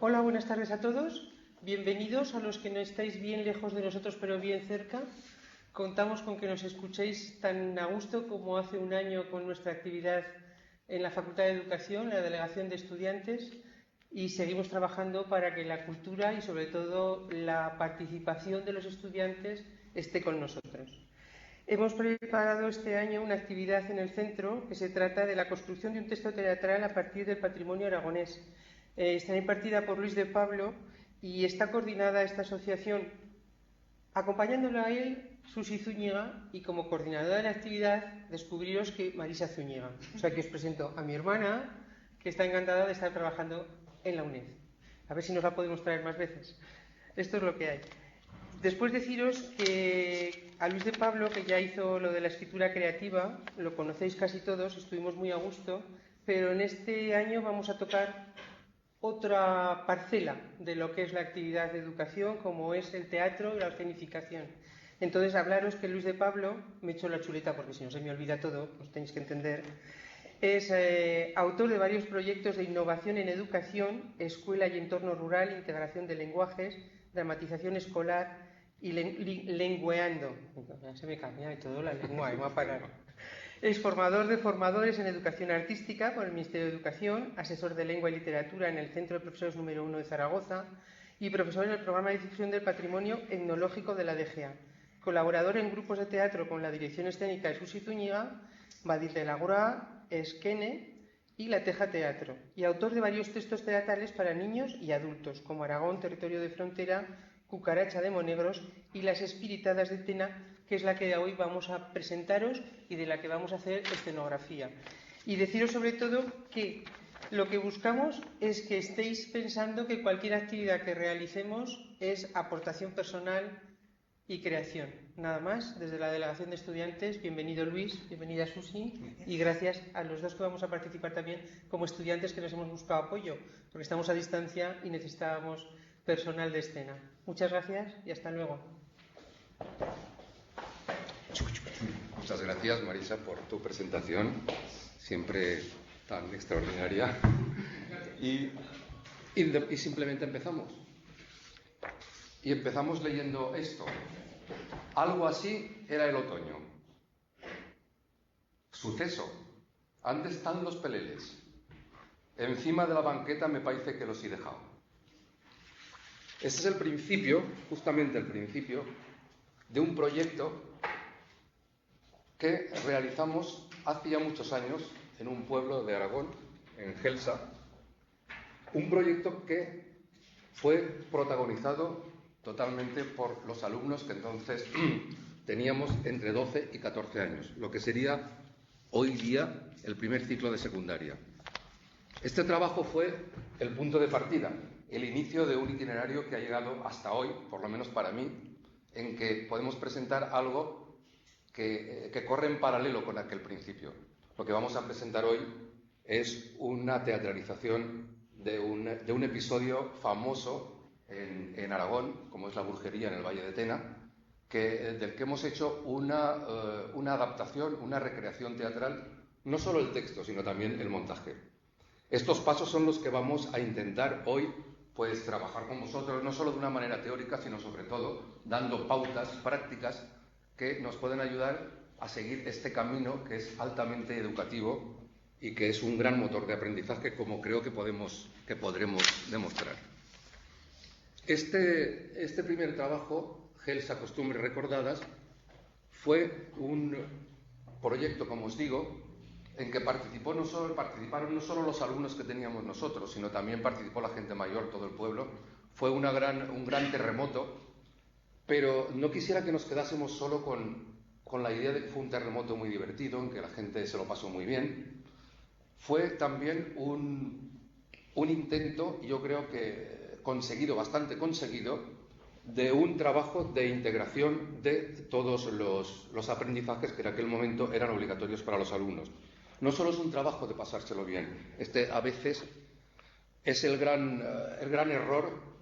Hola, buenas tardes a todos. Bienvenidos a los que no estáis bien lejos de nosotros, pero bien cerca. Contamos con que nos escuchéis tan a gusto como hace un año con nuestra actividad en la Facultad de Educación, la Delegación de Estudiantes, y seguimos trabajando para que la cultura y sobre todo la participación de los estudiantes esté con nosotros. Hemos preparado este año una actividad en el centro que se trata de la construcción de un texto teatral a partir del patrimonio aragonés. Está impartida por Luis de Pablo y está coordinada esta asociación, acompañándolo a él, Susi Zúñiga, y como coordinadora de la actividad descubriros que Marisa Zúñiga. O sea que os presento a mi hermana, que está encantada de estar trabajando en la UNED. A ver si nos la podemos traer más veces. Esto es lo que hay. Después deciros que a Luis de Pablo, que ya hizo lo de la escritura creativa, lo conocéis casi todos, estuvimos muy a gusto, pero en este año vamos a tocar otra parcela de lo que es la actividad de educación, como es el teatro y la escenificación. Entonces, hablaros que Luis de Pablo, me echo la chuleta porque si no se me olvida todo, os tenéis que entender, es autor de varios proyectos de innovación en educación, escuela y entorno rural, integración de lenguajes, dramatización escolar y lengueando. Se me cambia y todo la lengua, me va a parar. Es formador de formadores en educación artística por el Ministerio de Educación, asesor de lengua y literatura en el Centro de Profesores número 1 de Zaragoza y profesor en el programa de difusión del patrimonio etnológico de la DGA. Colaborador en grupos de teatro con la dirección escénica de Susi Zúñiga, Badil de la Groa, Esquene y La Teja Teatro, y autor de varios textos teatrales para niños y adultos, como Aragón, Territorio de Frontera, Cucaracha de Monegros y Las Espiritadas de Tena, que es la que hoy vamos a presentaros y de la que vamos a hacer escenografía. Y deciros sobre todo que lo que buscamos es que estéis pensando que cualquier actividad que realicemos es aportación personal y creación. Nada más, desde la Delegación de Estudiantes, bienvenido Luis, bienvenida Susi, y gracias a los dos que vamos a participar también como estudiantes que nos hemos buscado apoyo, porque estamos a distancia y necesitábamos personal de escena. Muchas gracias y hasta luego. Muchas gracias, Marisa, por tu presentación, siempre tan extraordinaria. Y simplemente empezamos. Y empezamos leyendo esto. Algo así era el otoño. Suceso. ¿Dónde están los peleles? Encima de la banqueta me parece que los he dejado. Ese es el principio, justamente el principio, de un proyecto que realizamos hace ya muchos años en un pueblo de Aragón, en Gelsa. Un proyecto que fue protagonizado totalmente por los alumnos que entonces teníamos entre 12 y 14 años, lo que sería hoy día el primer ciclo de secundaria. Este trabajo fue el punto de partida, el inicio de un itinerario que ha llegado hasta hoy, por lo menos para mí, en que podemos presentar algo que corre en paralelo con aquel principio. Lo que vamos a presentar hoy es una teatralización de un episodio famoso en Aragón, como es la brujería en el Valle de Tena, del que hemos hecho una adaptación, una recreación teatral, no solo el texto, sino también el montaje. Estos pasos son los que vamos a intentar hoy pues trabajar con vosotros, no solo de una manera teórica, sino sobre todo dando pautas prácticas que nos pueden ayudar a seguir este camino que es altamente educativo y que es un gran motor de aprendizaje, como creo que podremos demostrar. Este primer trabajo, Gelsa, Costumbres Recordadas, fue un proyecto, como os digo, en que participaron no solo los alumnos que teníamos nosotros, sino también participó la gente mayor, todo el pueblo. Fue un gran terremoto, pero no quisiera que nos quedásemos solo con la idea de que fue un terremoto muy divertido, en que la gente se lo pasó muy bien. Fue también un intento, yo creo que bastante conseguido, de un trabajo de integración de todos los aprendizajes que en aquel momento eran obligatorios para los alumnos. No solo es un trabajo de pasárselo bien, a veces es el gran error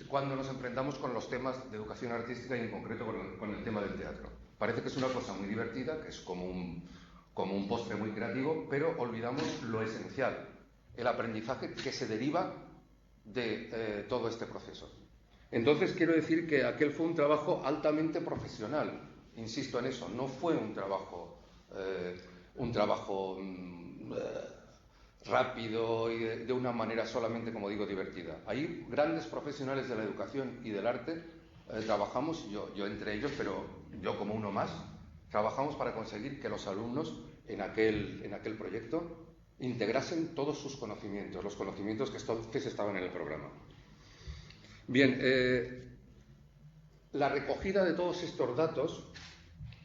cuando nos enfrentamos con los temas de educación artística y en concreto con el tema del teatro. Parece que es una cosa muy divertida, que es como un postre muy creativo, pero olvidamos lo esencial, el aprendizaje que se deriva de todo este proceso. Entonces, quiero decir que aquel fue un trabajo altamente profesional, insisto en eso, no fue un trabajo rápido y de una manera solamente, como digo, divertida. Ahí grandes profesionales de la educación y del arte trabajamos, yo entre ellos, pero yo como uno más, trabajamos para conseguir que los alumnos en aquel proyecto integrasen todos sus conocimientos, los conocimientos que estaban en el programa. Bien, la recogida de todos estos datos,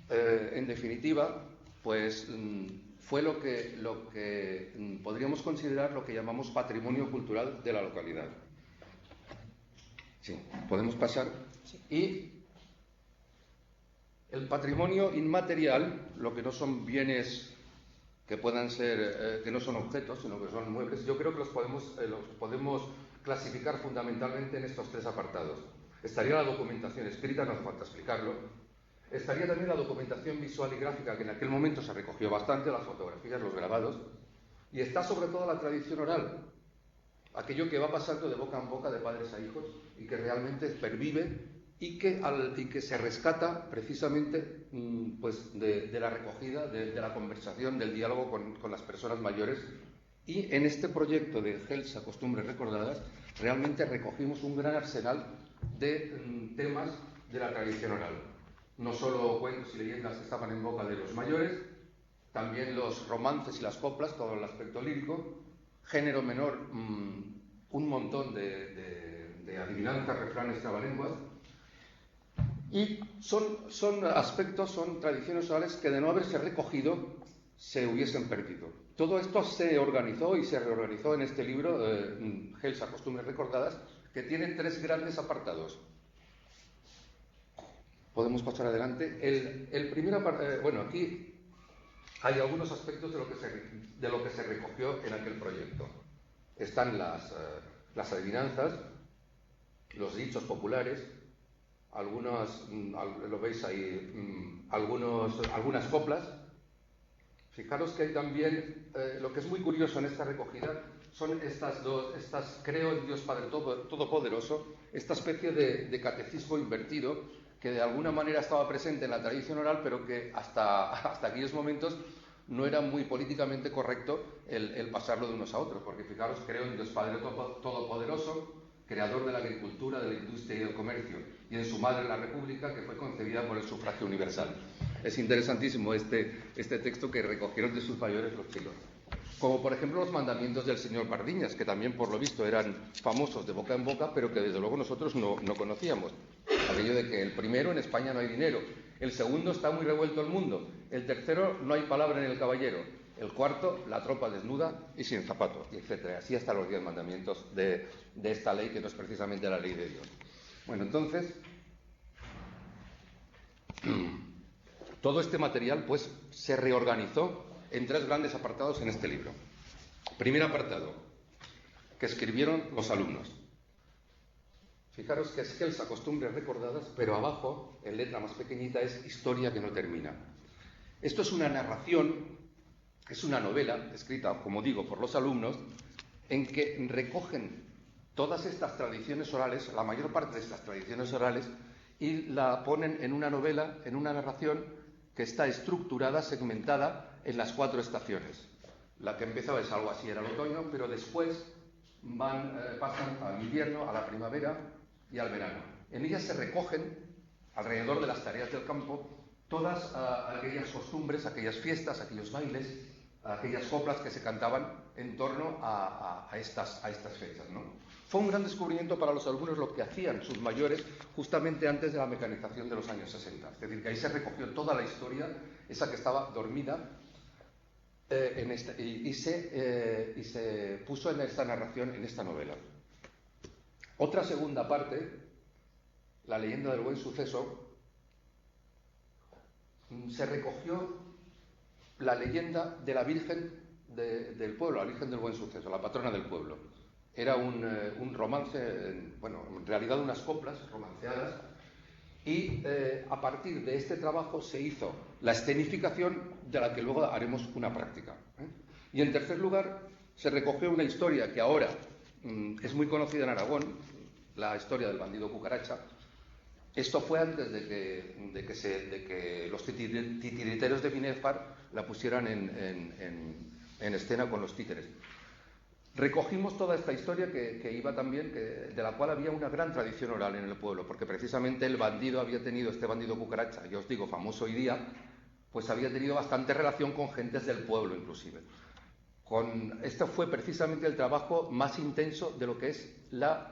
en definitiva, pues fue lo que podríamos considerar lo que llamamos patrimonio cultural de la localidad. Sí, podemos pasar. Y el patrimonio inmaterial, lo que no son bienes que puedan ser, que no son objetos, sino que son muebles, yo creo que los podemos clasificar fundamentalmente en estos tres apartados. Estaría la documentación escrita, no hace falta explicarlo. Estaría también la documentación visual y gráfica, que en aquel momento se recogió bastante, las fotografías, los grabados. Y está sobre todo la tradición oral, aquello que va pasando de boca en boca, de padres a hijos, y que realmente pervive y que se rescata precisamente pues de la recogida, de la conversación, del diálogo con las personas mayores. Y en este proyecto de Gelsa, Costumbres Recordadas, realmente recogimos un gran arsenal de temas de la tradición oral. No solo cuentos y leyendas que estaban en boca de los mayores, también los romances y las coplas, todo el aspecto lírico, género menor, un montón de adivinanzas, refranes, trabalenguas. Y son aspectos, son tradiciones orales que de no haberse recogido se hubiesen perdido. Todo esto se organizó y se reorganizó en este libro, Gelsa, Costumbres Recordadas, que tiene tres grandes apartados. Podemos pasar adelante. El primer apartado, bueno, aquí hay algunos aspectos de lo que se recogió en aquel proyecto. Están las adivinanzas, los dichos populares, lo veis ahí, algunas coplas. Fijaros que hay también, lo que es muy curioso en esta recogida, son estas creo en Dios Padre Todopoderoso, esta especie de catecismo invertido, que de alguna manera estaba presente en la tradición oral, pero que hasta aquellos momentos no era muy políticamente correcto el pasarlo de unos a otros, porque fijaros, creo en Dios Padre Todopoderoso, creador de la agricultura, de la industria y del comercio, y en su madre la República, que fue concebida por el sufragio universal. Es interesantísimo este texto que recogieron de sus mayores los chicos. Como por ejemplo los mandamientos del señor Pardiñas, que también por lo visto eran famosos de boca en boca, pero que desde luego nosotros no conocíamos. Aquello de que el primero, en España no hay dinero; el segundo, está muy revuelto el mundo; el tercero, no hay palabra en el caballero; el cuarto, la tropa desnuda y sin zapato, etc. Así hasta los 10 mandamientos de esta ley, que no es precisamente la ley de Dios. Bueno, entonces, todo este material pues se reorganizó en tres grandes apartados en este libro. Primer apartado, que escribieron los alumnos. Fijaros que es Gelsa, Costumbres Recordadas, pero abajo, en letra más pequeñita, es Historia que no termina. Esto es una narración, es una novela escrita, como digo, por los alumnos, en que recogen todas estas tradiciones orales, la mayor parte de estas tradiciones orales, y la ponen en una novela, en una narración que está estructurada, segmentada en las 4 estaciones. La que empezaba es algo así, era el otoño, pero después pasan al invierno, a la primavera y al verano. En ellas se recogen, alrededor de las tareas del campo, todas aquellas costumbres, aquellas fiestas, aquellos bailes, aquellas coplas que se cantaban en torno a estas fechas, ¿no? Fue un gran descubrimiento para los alumnos lo que hacían sus mayores justamente antes de la mecanización de los años 60. Es decir, que ahí se recogió toda la historia, esa que estaba dormida, y se puso en esta narración, en esta novela. Otra segunda parte, la leyenda del buen suceso, se recogió la leyenda de la Virgen del pueblo, la Virgen del Buen Suceso, la patrona del pueblo. Era un romance, bueno, en realidad unas coplas romanceadas, y a partir de este trabajo se hizo la escenificación, de la que luego haremos una práctica. Y en tercer lugar, se recogió una historia que ahora es muy conocida en Aragón, la historia del bandido cucaracha. Esto fue antes de que los titiriteros de Binefar la pusieran en escena con los títeres. Recogimos toda esta historia que iba también, de la cual había una gran tradición oral en el pueblo, porque precisamente el bandido había tenido, este bandido cucaracha, yo os digo, famoso hoy día, pues había tenido bastante relación con gentes del pueblo inclusive. Esto fue precisamente el trabajo más intenso de lo que es la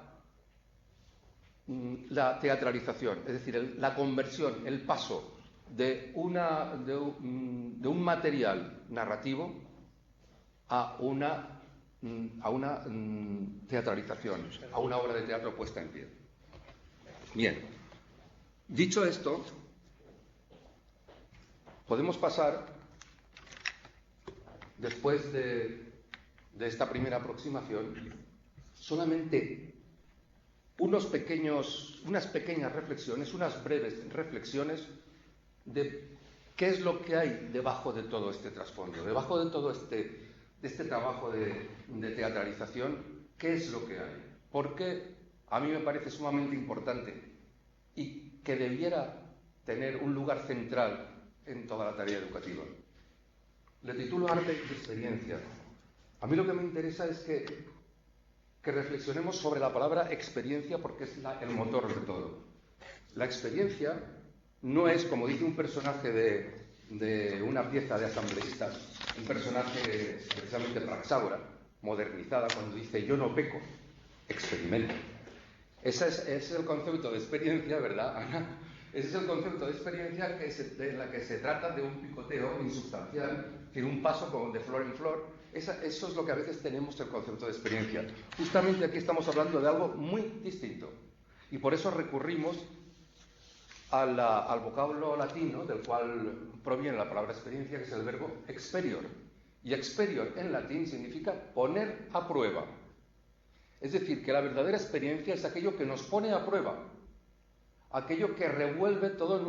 teatralización, es decir, la conversión, el paso de un material narrativo a una teatralización, a una obra de teatro puesta en pie. Bien, dicho esto, podemos pasar, después de esta primera aproximación, solamente unas pequeñas reflexiones, unas breves reflexiones de qué es lo que hay debajo de todo este trasfondo, debajo de todo este trabajo de teatralización, qué es lo que hay. Porque a mí me parece sumamente importante y que debiera tener un lugar central en toda la tarea educativa. Le titulo Arte y Experiencia. A mí lo que me interesa es que reflexionemos sobre la palabra experiencia, porque es el motor de todo. La experiencia no es, como dice un personaje de una pieza de asambleístas, un personaje precisamente Praxágora, modernizada, cuando dice yo no peco, experimento. Ese es el concepto de experiencia, ¿verdad, Ana? Ese es el concepto de experiencia en la que se trata de un picoteo insubstancial, es decir, un paso de flor en flor. Eso es lo que a veces tenemos el concepto de experiencia. Justamente aquí estamos hablando de algo muy distinto. Y por eso recurrimos al vocablo latino, del cual proviene la palabra experiencia, que es el verbo experior. Y experior en latín significa poner a prueba. Es decir, que la verdadera experiencia es aquello que nos pone a prueba, aquello que revuelve todos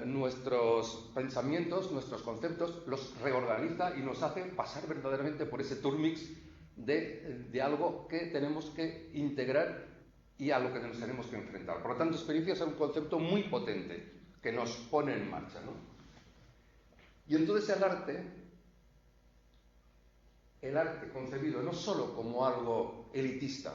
nuestros pensamientos, nuestros conceptos, los reorganiza y nos hace pasar verdaderamente por ese turmix de algo que tenemos que integrar y a lo que nos tenemos que enfrentar. Por lo tanto, experiencia es un concepto muy potente que nos pone en marcha, ¿no? Y entonces el arte concebido no solo como algo elitista,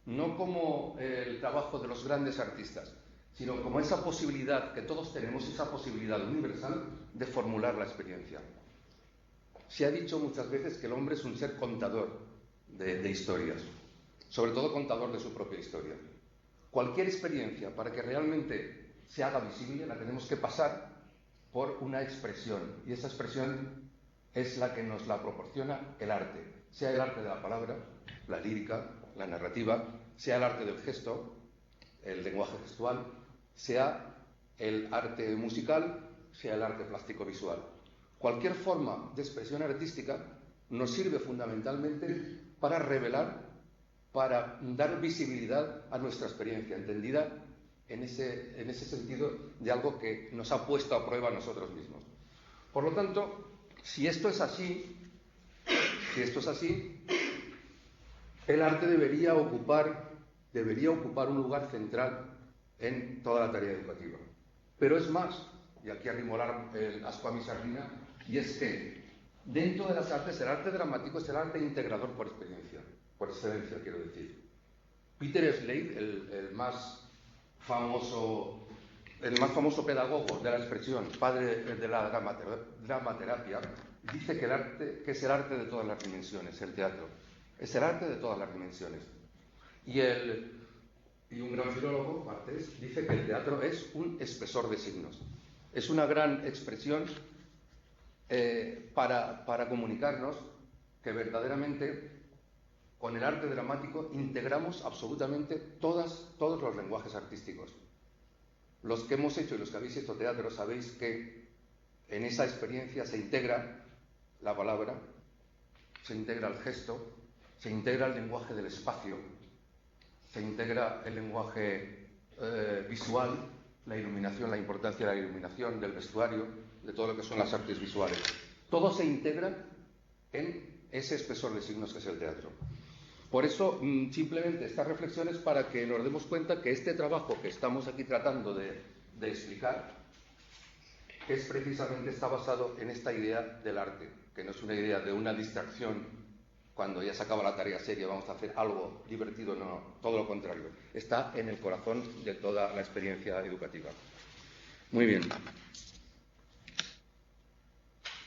no como el trabajo de los grandes artistas, sino como esa posibilidad que todos tenemos, esa posibilidad universal de formular la experiencia. Se ha dicho muchas veces que el hombre es un ser contador de historias, sobre todo contador de su propia historia. Cualquier experiencia, para que realmente se haga visible, la tenemos que pasar por una expresión, y esa expresión es la que nos la proporciona el arte, sea el arte de la palabra, la lírica, la narrativa, sea el arte del gesto, el lenguaje gestual, sea el arte musical, sea el arte plástico-visual. Cualquier forma de expresión artística nos sirve fundamentalmente para revelar, para dar visibilidad a nuestra experiencia, entendida en ese sentido de algo que nos ha puesto a prueba a nosotros mismos. Por lo tanto, si esto es así, el arte debería ocupar un lugar central en toda la tarea educativa. Pero es más, y aquí arrimo el asco a mi sardina, y es que dentro de las artes, el arte dramático es el arte integrador por experiencia, por excelencia, quiero decir. Peter Slade, el más famoso pedagogo de la expresión, padre de la dramaterapia, dice que el arte, que es el arte de todas las dimensiones, el teatro. Es el arte de todas las dimensiones. Y un gran filólogo, Barthes, dice que el teatro es un espesor de signos. Es una gran expresión para comunicarnos que verdaderamente con el arte dramático integramos absolutamente todos los lenguajes artísticos. Los que hemos hecho y los que habéis hecho teatro sabéis que en esa experiencia se integra la palabra, se integra el gesto, se integra el lenguaje del espacio, se integra el lenguaje visual, la iluminación, la importancia de la iluminación, del vestuario, de todo lo que son las artes visuales. Todo se integra en ese espesor de signos que es el teatro. Por eso, simplemente estas reflexiones para que nos demos cuenta que este trabajo que estamos aquí tratando de explicar es precisamente, está basado en esta idea del arte, que no es una idea de una distracción cuando ya se acaba la tarea seria, vamos a hacer algo divertido, no, todo lo contrario. Está en el corazón de toda la experiencia educativa. Muy bien.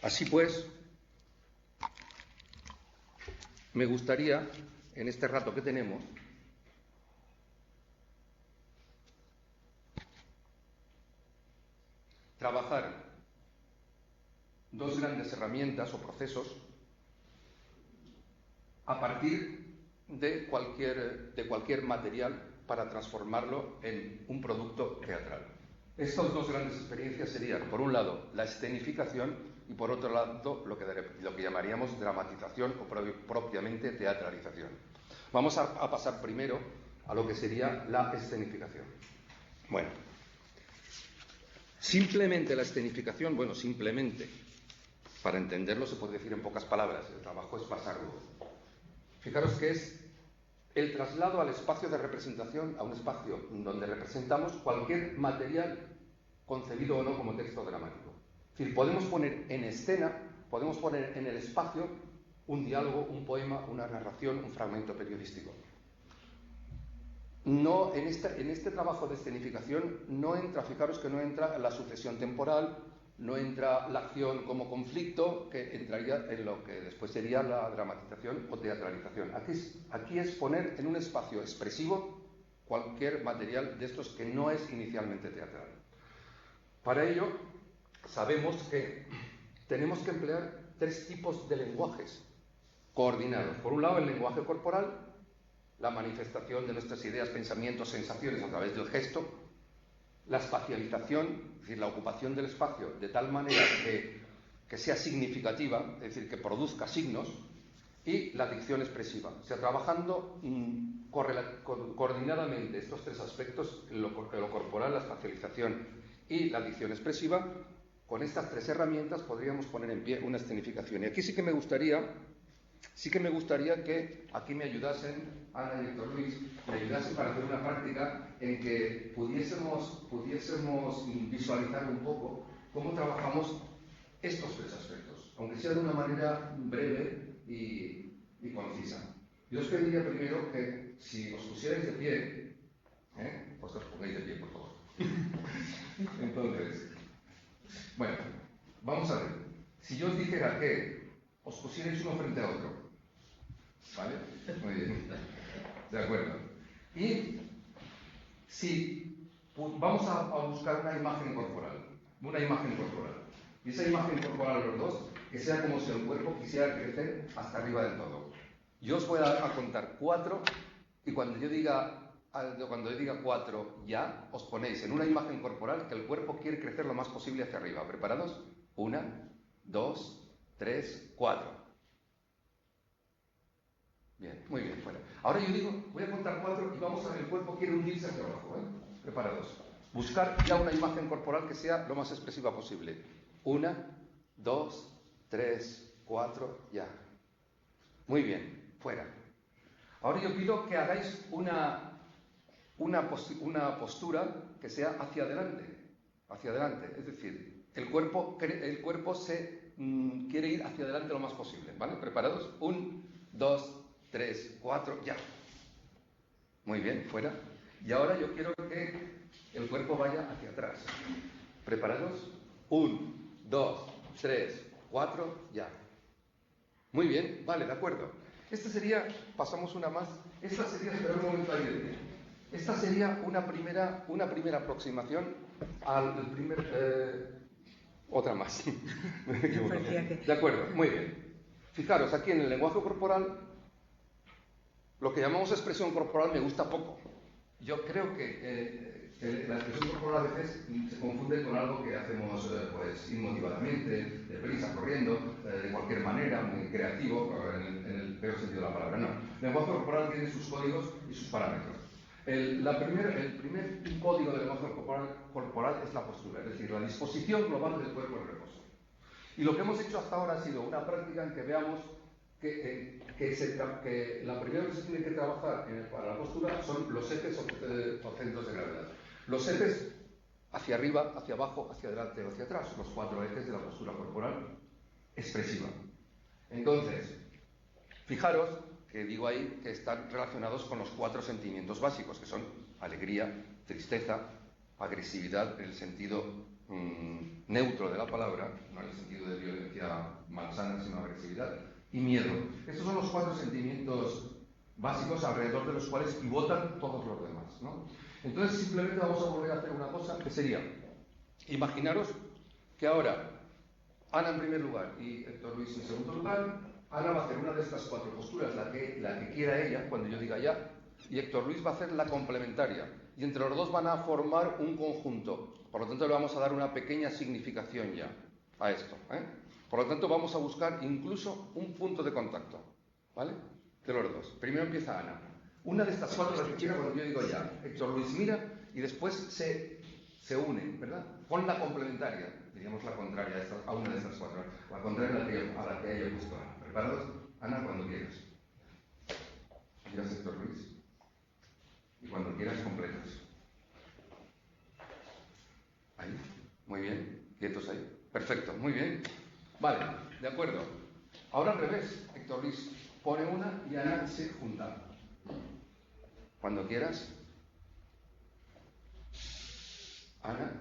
Así pues, me gustaría, en este rato que tenemos, trabajar dos grandes herramientas o procesos a partir de cualquier material para transformarlo en un producto teatral. Estas dos grandes experiencias serían, por un lado, la escenificación y, por otro lado, lo que llamaríamos dramatización o propiamente teatralización. Vamos a pasar primero a lo que sería la escenificación. Bueno, simplemente la escenificación, simplemente, para entenderlo se puede decir en pocas palabras, el trabajo es pasarlo. Fijaros que es el traslado al espacio de representación, a un espacio donde representamos cualquier material concebido o no como texto dramático. Es decir, podemos poner en escena, podemos poner en el espacio un diálogo, un poema, una narración, un fragmento periodístico. No, en este trabajo de escenificación no entra, fijaros que no entra la sucesión temporal, no entra la acción como conflicto, que entraría en lo que después sería la dramatización o teatralización. Aquí es poner en un espacio expresivo cualquier material de estos que no es inicialmente teatral. Para ello, sabemos que tenemos que emplear tres tipos de lenguajes coordinados. Por un lado, el lenguaje corporal, la manifestación de nuestras ideas, pensamientos, sensaciones a través del gesto, la espacialización, es decir, la ocupación del espacio de tal manera que sea significativa, es decir, que produzca signos, y la dicción expresiva. O sea, trabajando coordinadamente estos tres aspectos, lo corporal, la espacialización y la dicción expresiva, con estas tres herramientas podríamos poner en pie una escenificación. Y aquí sí que me gustaría que aquí me ayudasen, Ana y Héctor Luis, me ayudasen para hacer una práctica en que pudiésemos visualizar un poco cómo trabajamos estos tres aspectos, aunque sea de una manera breve y concisa. Yo os pediría primero que, si os pusierais de pie, pues os pongáis de pie, por favor. Entonces, bueno, vamos a ver. Si yo os dijera que os pusierais uno frente a otro, ¿vale? Muy bien. De acuerdo. Y si vamos a buscar una imagen corporal. Y esa imagen corporal, los dos, que sea como si el cuerpo quisiera crecer hasta arriba del todo. Yo os voy a contar 4 y cuando yo diga 4 ya, os ponéis en una imagen corporal que el cuerpo quiere crecer lo más posible hacia arriba. ¿Preparados? 1, 2, 3, 4. Bien, muy bien, fuera. Ahora yo digo, voy a contar 4 y vamos a ver, el cuerpo quiere hundirse hacia abajo, Preparados. Buscar ya una imagen corporal que sea lo más expresiva posible. 1, 2, 3, 4, ya. Muy bien, fuera. Ahora yo pido que hagáis una postura que sea hacia adelante. Es decir, el cuerpo se quiere ir hacia adelante lo más posible, ¿vale? ¿Preparados? 1, 2, 3, 4, ya. Muy bien, fuera. Y ahora yo quiero que el cuerpo vaya hacia atrás. ¿Preparados? 1, 2, 3, 4, ya. Muy bien, vale, de acuerdo. Pasamos una más. Esta sería, espera un momento ahí de pie. Esta sería una primera aproximación al primer... otra más. De acuerdo, muy bien. Fijaros, aquí en el lenguaje corporal, lo que llamamos expresión corporal me gusta poco. Yo creo que la expresión corporal a veces se confunde con algo que hacemos inmotivadamente, deprisa, corriendo, de cualquier manera, muy creativo, en el peor sentido de la palabra. No, el lenguaje corporal tiene sus códigos y sus parámetros. El primer código del lenguaje corporal es la postura, es decir, la disposición global del cuerpo en reposo. Y lo que hemos hecho hasta ahora ha sido una práctica en que veamos que la primera que se tiene que trabajar para la postura son los ejes o centros de gravedad. Los ejes hacia arriba, hacia abajo, hacia adelante o hacia atrás, los 4 ejes de la postura corporal expresiva. Entonces, fijaros que digo ahí que están relacionados con los 4 sentimientos básicos, que son alegría, tristeza, agresividad en el sentido neutro de la palabra, no en el sentido de violencia malsana, sino agresividad, y miedo. Estos son los 4 sentimientos básicos alrededor de los cuales pivotan todos los demás, ¿no? Entonces simplemente vamos a volver a hacer una cosa que sería, imaginaros que ahora Ana en primer lugar y Héctor Luis en segundo lugar. Ana va a hacer una de estas 4 posturas, la que quiera ella, cuando yo diga ya, y Héctor Luis va a hacer la complementaria. Y entre los dos van a formar un conjunto. Por lo tanto, le vamos a dar una pequeña significación ya a esto, ¿eh? Por lo tanto, vamos a buscar incluso un punto de contacto, ¿vale? De los dos. Primero empieza Ana. Una de estas 4, la que quiera, cuando yo digo ya. Héctor Luis mira y después se unen, ¿verdad? Con la complementaria, diríamos la contraria a una de estas 4. La contraria a la que haya puesto Ana. ¿Preparados? Ana, cuando quieras. Miras Héctor Luis. Y cuando quieras, completas. Ahí. Muy bien. Quietos ahí. Perfecto. Muy bien. Vale. De acuerdo. Ahora al revés. Héctor Luis pone una y Ana se junta. Cuando quieras. Ana.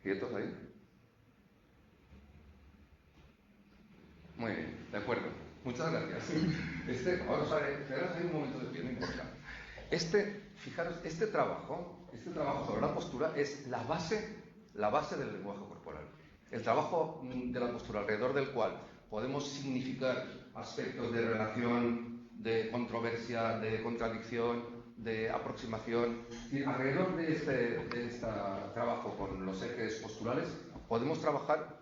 ¿Quietos ahí? Muy bien, de acuerdo. Muchas gracias. Ahora hay un momento de pie, no importa. Fijaros, este trabajo sobre la postura es la base del lenguaje corporal. El trabajo de la postura alrededor del cual podemos significar aspectos de relación, de controversia, de contradicción, de aproximación. Y alrededor de este trabajo con los ejes posturales podemos trabajar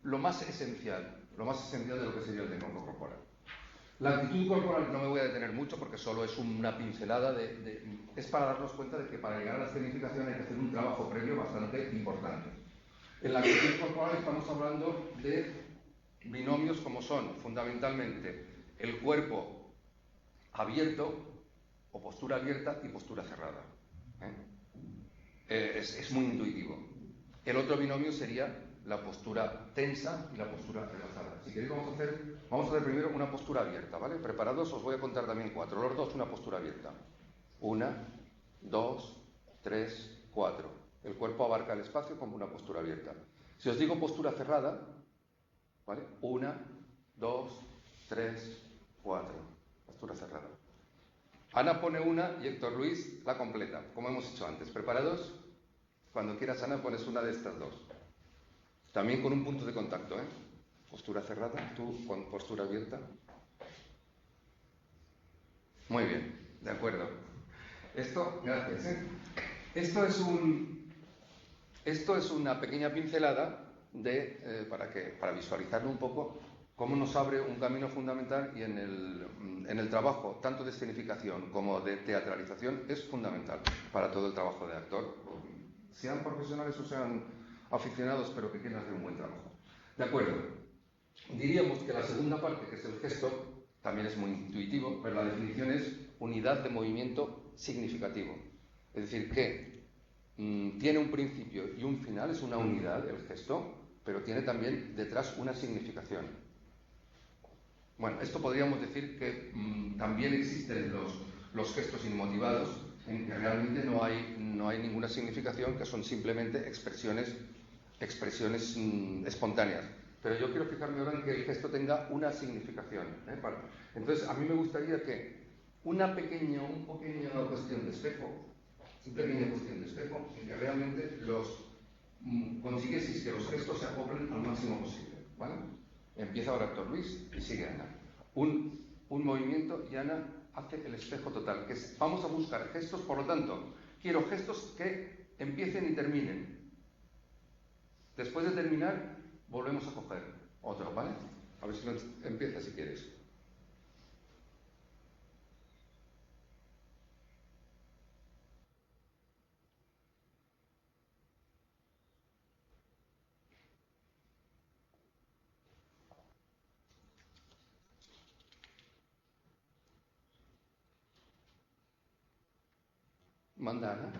lo más esencial de lo que sería el lenguaje corporal. La actitud corporal no me voy a detener mucho porque solo es una pincelada es para darnos cuenta de que para llegar a la escenificación hay que hacer un trabajo previo bastante importante. En la actitud corporal estamos hablando de binomios como son fundamentalmente el cuerpo abierto o postura abierta y postura cerrada. Es muy intuitivo. El otro binomio sería la postura tensa y la postura relajada. Si queréis vamos a hacer primero una postura abierta, ¿vale? Preparados, os voy a contar también 4. Los dos una postura abierta. 1, 2, 3, 4. El cuerpo abarca el espacio como una postura abierta. Si os digo postura cerrada, ¿vale? 1, 2, 3, 4. Postura cerrada. Ana pone una y Héctor Luis la completa, como hemos hecho antes. ¿Preparados? Cuando quieras, Ana, pones una de estas dos. También con un punto de contacto, ¿eh? Postura cerrada, tú con postura abierta. Muy bien, de acuerdo. Gracias, ¿eh? Esto es una pequeña pincelada para visualizarlo un poco, cómo nos abre un camino fundamental y en el trabajo, tanto de escenificación como de teatralización, es fundamental para todo el trabajo de actor, sean profesionales o sean aficionados, pero que quieran hacer un buen trabajo. De acuerdo. Diríamos que la segunda parte, que es el gesto, también es muy intuitivo, pero la definición es unidad de movimiento significativo. Es decir, que tiene un principio y un final, es una unidad el gesto, pero tiene también detrás una significación. Bueno, esto podríamos decir que también existen los gestos inmotivados, en que realmente no hay ninguna significación, que son simplemente expresiones espontáneas. Pero yo quiero fijarme ahora en que el gesto tenga una significación, ¿eh? Entonces, a mí me gustaría que una pequeña cuestión de espejo, en que realmente consiguieseis que los gestos se acoplen al máximo posible, ¿vale? Empieza ahora Héctor Luis y sigue Ana. Un movimiento y Ana hace el espejo total, vamos a buscar gestos, por lo tanto, quiero gestos que empiecen y terminen. Después de terminar, volvemos a coger otro, ¿vale? A ver si empieza si quieres. Manda Ana.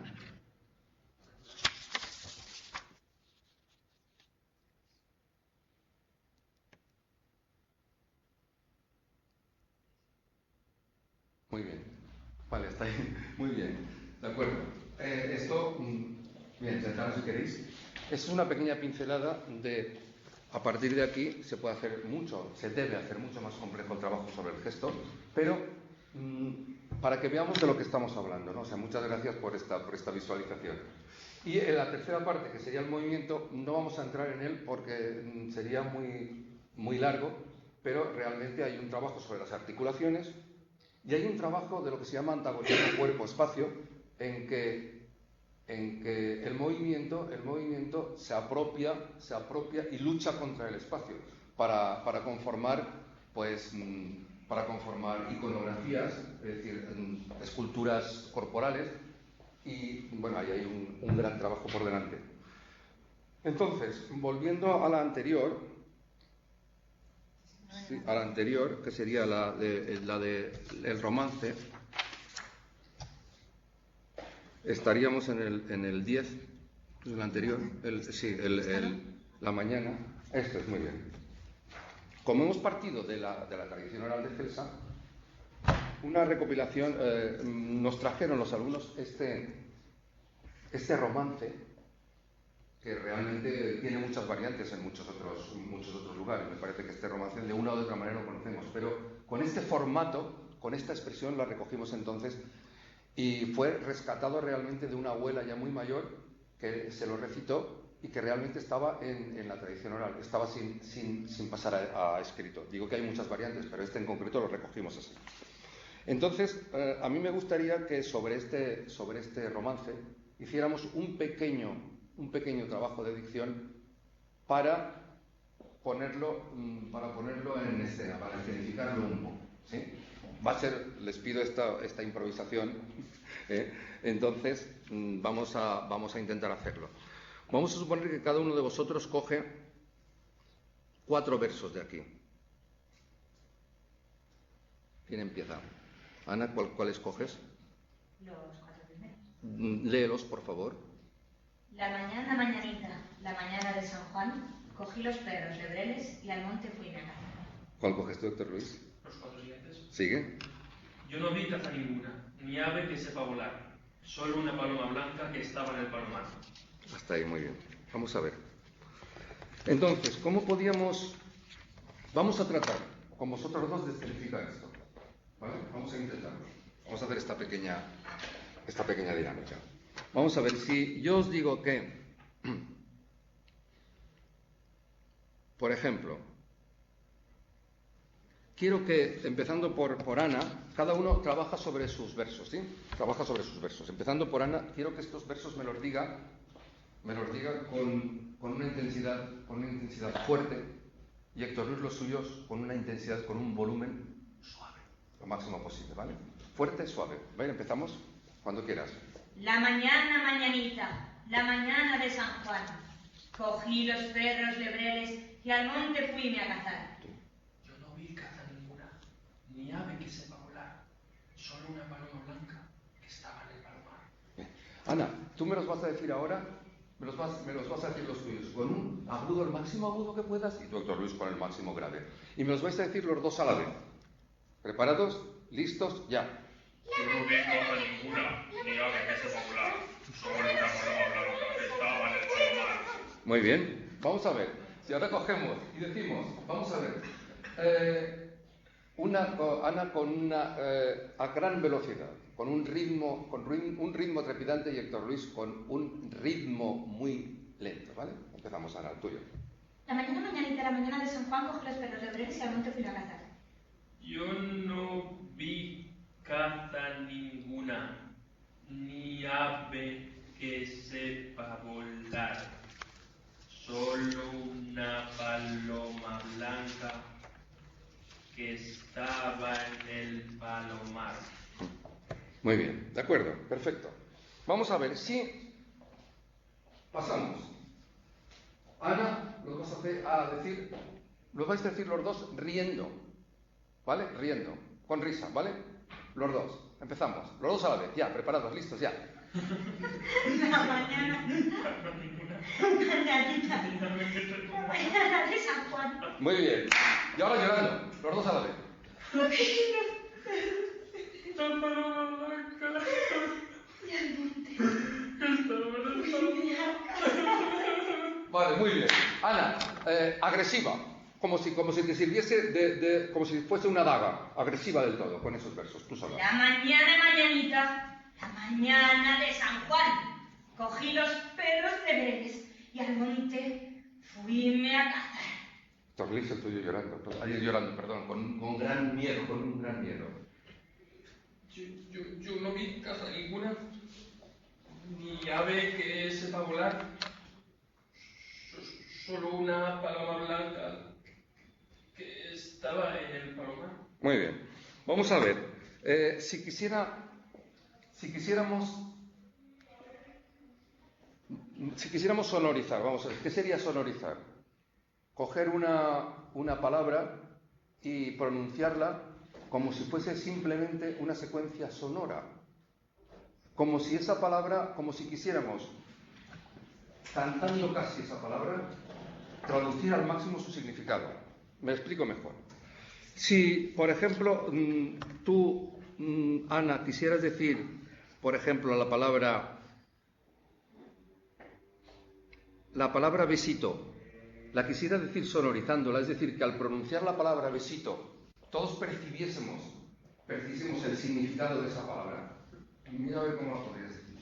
Muy bien. Vale, está ahí. Muy bien. De acuerdo. Bien, sentaros si queréis. Es una pequeña pincelada de... A partir de aquí se puede hacer mucho, se debe hacer mucho más complejo el trabajo sobre el gesto, pero para que veamos de lo que estamos hablando, ¿no? O sea, muchas gracias por esta visualización. Y en la tercera parte, que sería el movimiento, no vamos a entrar en él porque sería muy largo, pero realmente hay un trabajo sobre las articulaciones y hay un trabajo de lo que se llama antagonismo cuerpo-espacio, en que el movimiento se apropia y lucha contra el espacio para conformar iconografías, es decir, esculturas corporales, y bueno, ahí hay un gran trabajo por delante. Entonces, volviendo a la anterior, que sería la del romance, estaríamos en el 10, el anterior, la mañana. Esto es muy bien. Como hemos partido de la tradición oral de Celsa, una recopilación, nos trajeron los alumnos este romance, que realmente tiene muchas variantes en muchos otros lugares. Me parece que este romance de una u otra manera lo conocemos, pero con este formato, con esta expresión la recogimos entonces. Y fue rescatado realmente de una abuela ya muy mayor que se lo recitó y que realmente estaba en la tradición oral, estaba sin pasar a escrito. Digo que hay muchas variantes, pero este en concreto lo recogimos así. Entonces, a mí me gustaría que sobre este romance hiciéramos un pequeño trabajo de dicción para ponerlo en escena, para escenificarlo un poco, ¿sí? Va a ser, les pido esta improvisación, entonces vamos a intentar hacerlo. Vamos a suponer que cada uno de vosotros coge 4 versos de aquí. ¿Quién empieza? Ana, ¿cuál escoges? Los 4 primeros. Léelos, por favor. La mañanita, la mañana de San Juan, cogí los perros lebreles y al monte fui a cazar. ¿Cuál coges tú, doctor Luis? Los 4 siguientes. ¿Sigue? Yo no vi caza ninguna, ni ave que sepa volar, solo una paloma blanca que estaba en el palomar. Hasta ahí, muy bien. Vamos a ver. Entonces, ¿cómo podíamos...? Vamos a tratar con vosotros dos de escenificar esto, ¿vale? Vamos a intentarlo. Vamos a hacer esta pequeña dinámica. Vamos a ver, si yo os digo que, por ejemplo, quiero que, empezando por Ana, cada uno trabaja sobre sus versos, ¿sí? Trabaja sobre sus versos. Empezando por Ana, quiero que estos versos me los diga con una intensidad fuerte, y Héctor Luis los suyos con una intensidad, con un volumen suave, lo máximo posible, ¿vale? Fuerte, suave. ¿Vale? Empezamos cuando quieras. La mañanita, la mañana de San Juan, cogí los perros lebreles y al monte fuime a cazar. Yo no vi caza ninguna, ni ave que sepa volar, solo una paloma blanca que estaba en el palomar. Bien. Ana, tú me los vas a decir ahora, me los vas a decir los tuyos, con un agudo, el máximo agudo que puedas, y tú, doctor Luis, con el máximo grave. Y me los vais a decir los dos a la vez. ¿Preparados? ¿Listos? Ya. Yo no vi caza ninguna, ni ave que sepa volar, solo una paloma blanca que estaba en el palomar. Muy bien. Vamos a ver. Si ahora cogemos y decimos, vamos a ver, Ana con a gran velocidad, con un ritmo trepidante, y Héctor Luis con un ritmo muy lento, ¿vale? Empezamos, Ana, el tuyo. La mañanita, la mañana de San Juan, cogí los perros lebreles y al monte fui a cazar. Yo no vi caza ninguna, ni ave que sepa volar, solo una paloma blanca que estaba en el palomar. Muy bien, de acuerdo, perfecto. Vamos a ver si pasamos. Ana, los vais a decir los dos riendo, ¿vale? Riendo, con risa, ¿vale? Los dos, empezamos, los dos a la vez, ya, preparados, listos, ya. La mañana. Mañanita. La mañana de San Juan. Muy bien. Y ahora llorando, los dos a la vez. La paloma blanca Y al monte. estaba en el palomar. Vale, muy bien. Ana, agresiva. Como si te sirviese como si fuese una daga. Agresiva del todo, con esos versos. Tú sola. La mañana mañanita, la mañana de San Juan, cogí los perros lebreles y al monte fuime a cazar. Torlis, el tuyo llorando. Ahí llorando, perdón, con gran miedo, con un gran miedo. Yo no vi caza ninguna, ni ave que sepa volar, solo una paloma blanca que estaba en el palomar. Muy bien. Vamos a ver. Si quisiéramos sonorizar, vamos a ver, ¿qué sería sonorizar? Coger una palabra y pronunciarla como si fuese simplemente una secuencia sonora. Como si esa palabra, como si quisiéramos, cantando casi esa palabra, traducir al máximo su significado. Me explico mejor. Si, por ejemplo, tú, Ana, quisieras decir, por ejemplo, la palabra besito, la quisiera decir sonorizándola, es decir, que al pronunciar la palabra besito, todos percibiésemos el significado de esa palabra. Mira a ver cómo la podrías decir.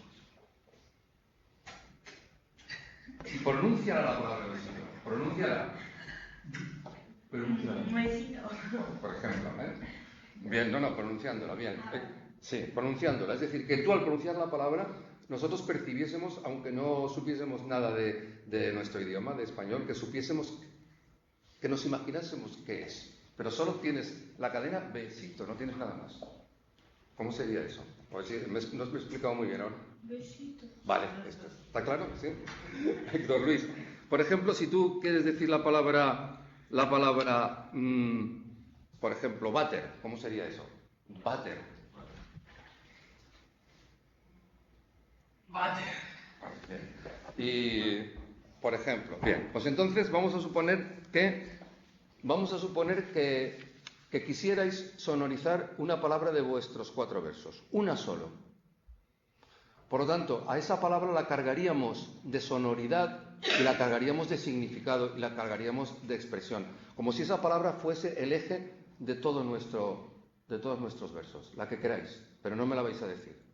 Si pronunciara la palabra besito, pronúnciala. Un besito. Por ejemplo, Bien, pronunciándola, bien. Sí, pronunciándola. Es decir, que tú al pronunciar la palabra, nosotros percibiésemos, aunque no supiésemos nada de nuestro idioma, de español, que nos imaginásemos qué es. Pero solo tienes la cadena besito, no tienes nada más. ¿Cómo sería eso? Pues sí, no me he explicado muy bien ahora. Besito. Vale, ¿está claro? ¿Sí? Héctor Luis, por ejemplo, si tú quieres decir la palabra, por ejemplo, váter, ¿cómo sería eso? Váter. Váter. Bien. Y, por ejemplo, bien, pues entonces vamos a suponer que quisierais sonorizar una palabra de vuestros 4 versos, una solo. Por lo tanto, a esa palabra la cargaríamos de sonoridad y la cargaríamos de significado y la cargaríamos de expresión, como si esa palabra fuese el eje de todos nuestros versos, la que queráis, pero no me la vais a decir.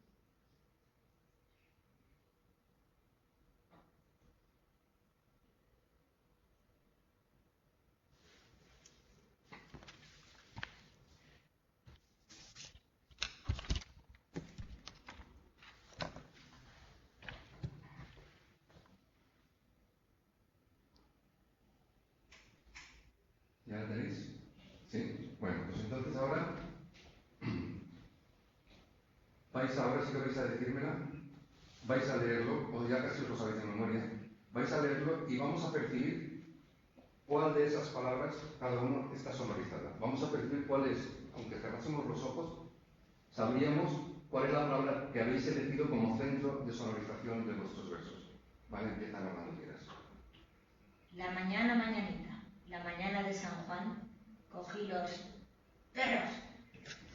¿Ya la tenéis? ¿Sí? Bueno, pues entonces ahora ahora sí que vais a decírmela, vais a leerlo, o ya casi os lo sabéis de memoria, vais a leerlo y vamos a percibir cuál de esas palabras cada uno está sonorizada. Vamos a percibir cuál es, aunque cerrásemos los ojos, sabríamos cuál es la palabra que habéis elegido como centro de sonorización de vuestros versos. ¿Vale? Empiezan hablando quieras. La mañana mañanita, la mañana de San Juan, cogí los perros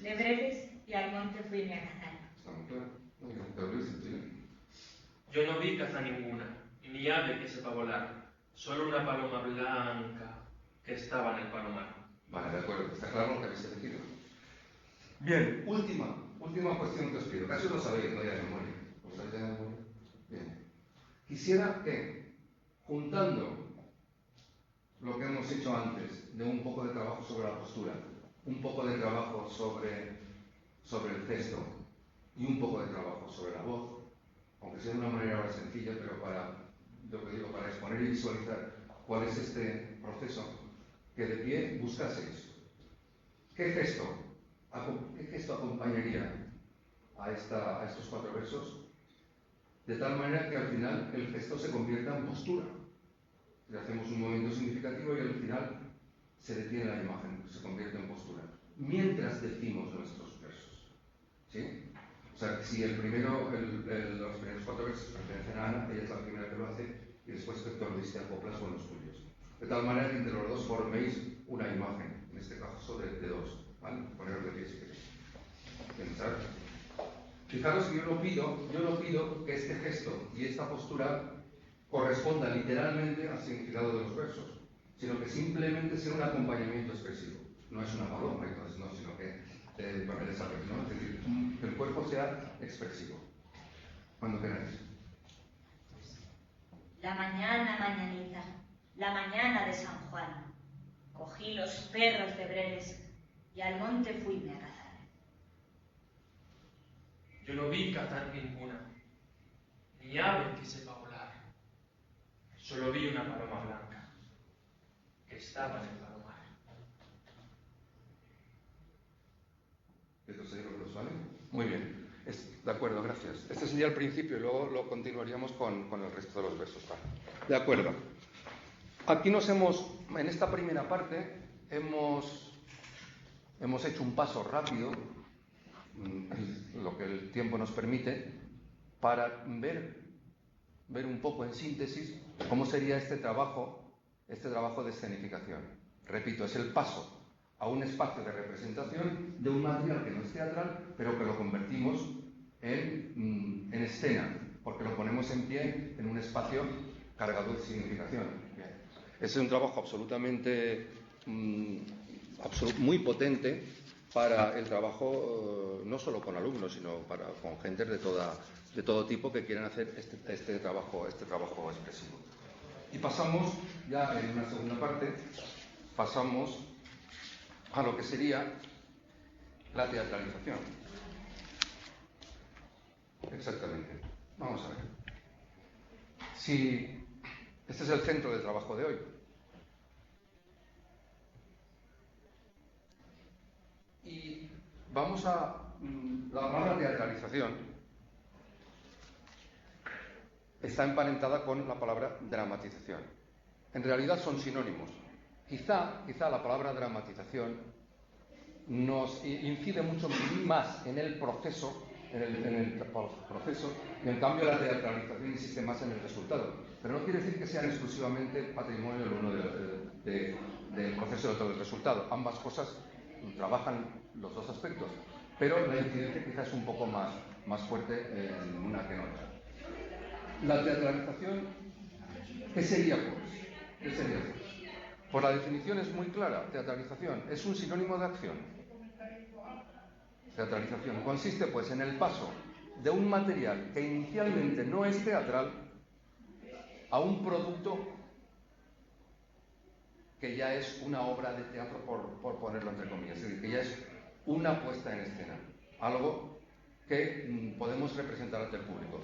lebreles y al monte fuime a cazar. Está muy claro. Muy bien, pero Luis, el tuyo. Yo no vi caza ninguna, ni ave que sepa volar, solo una paloma blanca que estaba en el palomar. Vale, de acuerdo, está claro lo que habéis elegido. Bien, última cuestión que os pido. Casi lo sabéis, no ya de memoria. ¿Lo sabéis ya de memoria? Bien. Quisiera que, juntando lo que hemos hecho antes, de un poco de trabajo sobre la postura, un poco de trabajo sobre el texto y un poco de trabajo sobre la voz, aunque sea de una manera ahora sencilla, pero para exponer y visualizar cuál es este proceso, que de pie buscaseis. ¿Qué gesto acompañaría a estos 4 versos? De tal manera que al final el gesto se convierta en postura. Le hacemos un movimiento significativo y al final se detiene la imagen, se convierte en postura. Mientras decimos nuestros versos. ¿Sí? O sea, si los primeros 4 versos pertenecen a Ana, ella es la primera que lo hace, y después Héctor diste acoplas con los tuyos. De tal manera que entre los dos forméis una imagen, en este caso de dos, ¿vale? Poneros de pie si queréis. Pensar. Fijaros que yo no pido que este gesto y esta postura corresponda literalmente al significado de los versos, sino que simplemente sea un acompañamiento expresivo. No es una paloma, entonces, no, sino que para desarrollo, ¿no? Es decir, que el cuerpo sea expresivo. Cuando queráis. La mañana mañanita, la mañana de San Juan, cogí los perros de Brenes y al monte fuime a cazar. Yo no vi cazar ninguna, ni ave que sepa volar. Solo vi una paloma blanca, que estaba en el palomar. ¿Esto sería lo que nos vale? Muy bien. De acuerdo, gracias. Este sería el principio y luego lo continuaríamos con el resto de los versos. Vale. De acuerdo. Aquí en esta primera parte, hemos hecho un paso rápido, lo que el tiempo nos permite, para ver un poco en síntesis cómo sería este trabajo de escenificación. Repito, es el paso a un espacio de representación de un material que no es teatral, pero que lo convertimos en escena, porque lo ponemos en pie en un espacio cargado de significación. Bien. Es un trabajo absolutamente muy potente para el trabajo, no solo con alumnos, sino con gente de todo tipo que quieran hacer este trabajo expresivo. Y pasamos, ya en una segunda parte, a lo que sería la teatralización. Exactamente. Vamos a ver. Este es el centro del trabajo de hoy. Y vamos a... La palabra teatralización está emparentada con la palabra dramatización. En realidad son sinónimos. Quizá la palabra dramatización nos incide mucho más en el proceso, y en cambio la teatralización insiste más en el resultado. Pero no quiere decir que sean exclusivamente patrimonio el uno del proceso y el otro del resultado. Ambas cosas trabajan los dos aspectos, pero la incidencia quizás es un poco más fuerte en una que en otra. La teatralización, ¿qué sería pues? Pues la definición es muy clara. Teatralización es un sinónimo de acción. Teatralización consiste pues en el paso de un material que inicialmente no es teatral a un producto que ya es una obra de teatro, por ponerlo entre comillas, es decir, que ya es una puesta en escena, algo que podemos representar ante el público.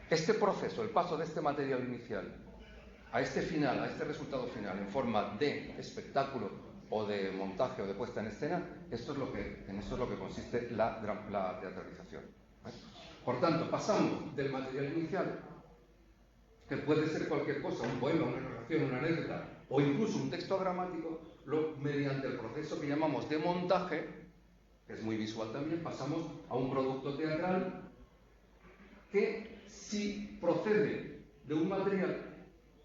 Este proceso, el paso de este material inicial a este final, a este resultado final, en forma de espectáculo o de montaje o de puesta en escena, en esto es lo que consiste la teatralización. Por tanto, pasamos del material inicial, que puede ser cualquier cosa, un poema, una narración, una anécdota, o incluso un texto dramático, mediante el proceso que llamamos de montaje, que es muy visual también, pasamos a un producto teatral que, si procede de un material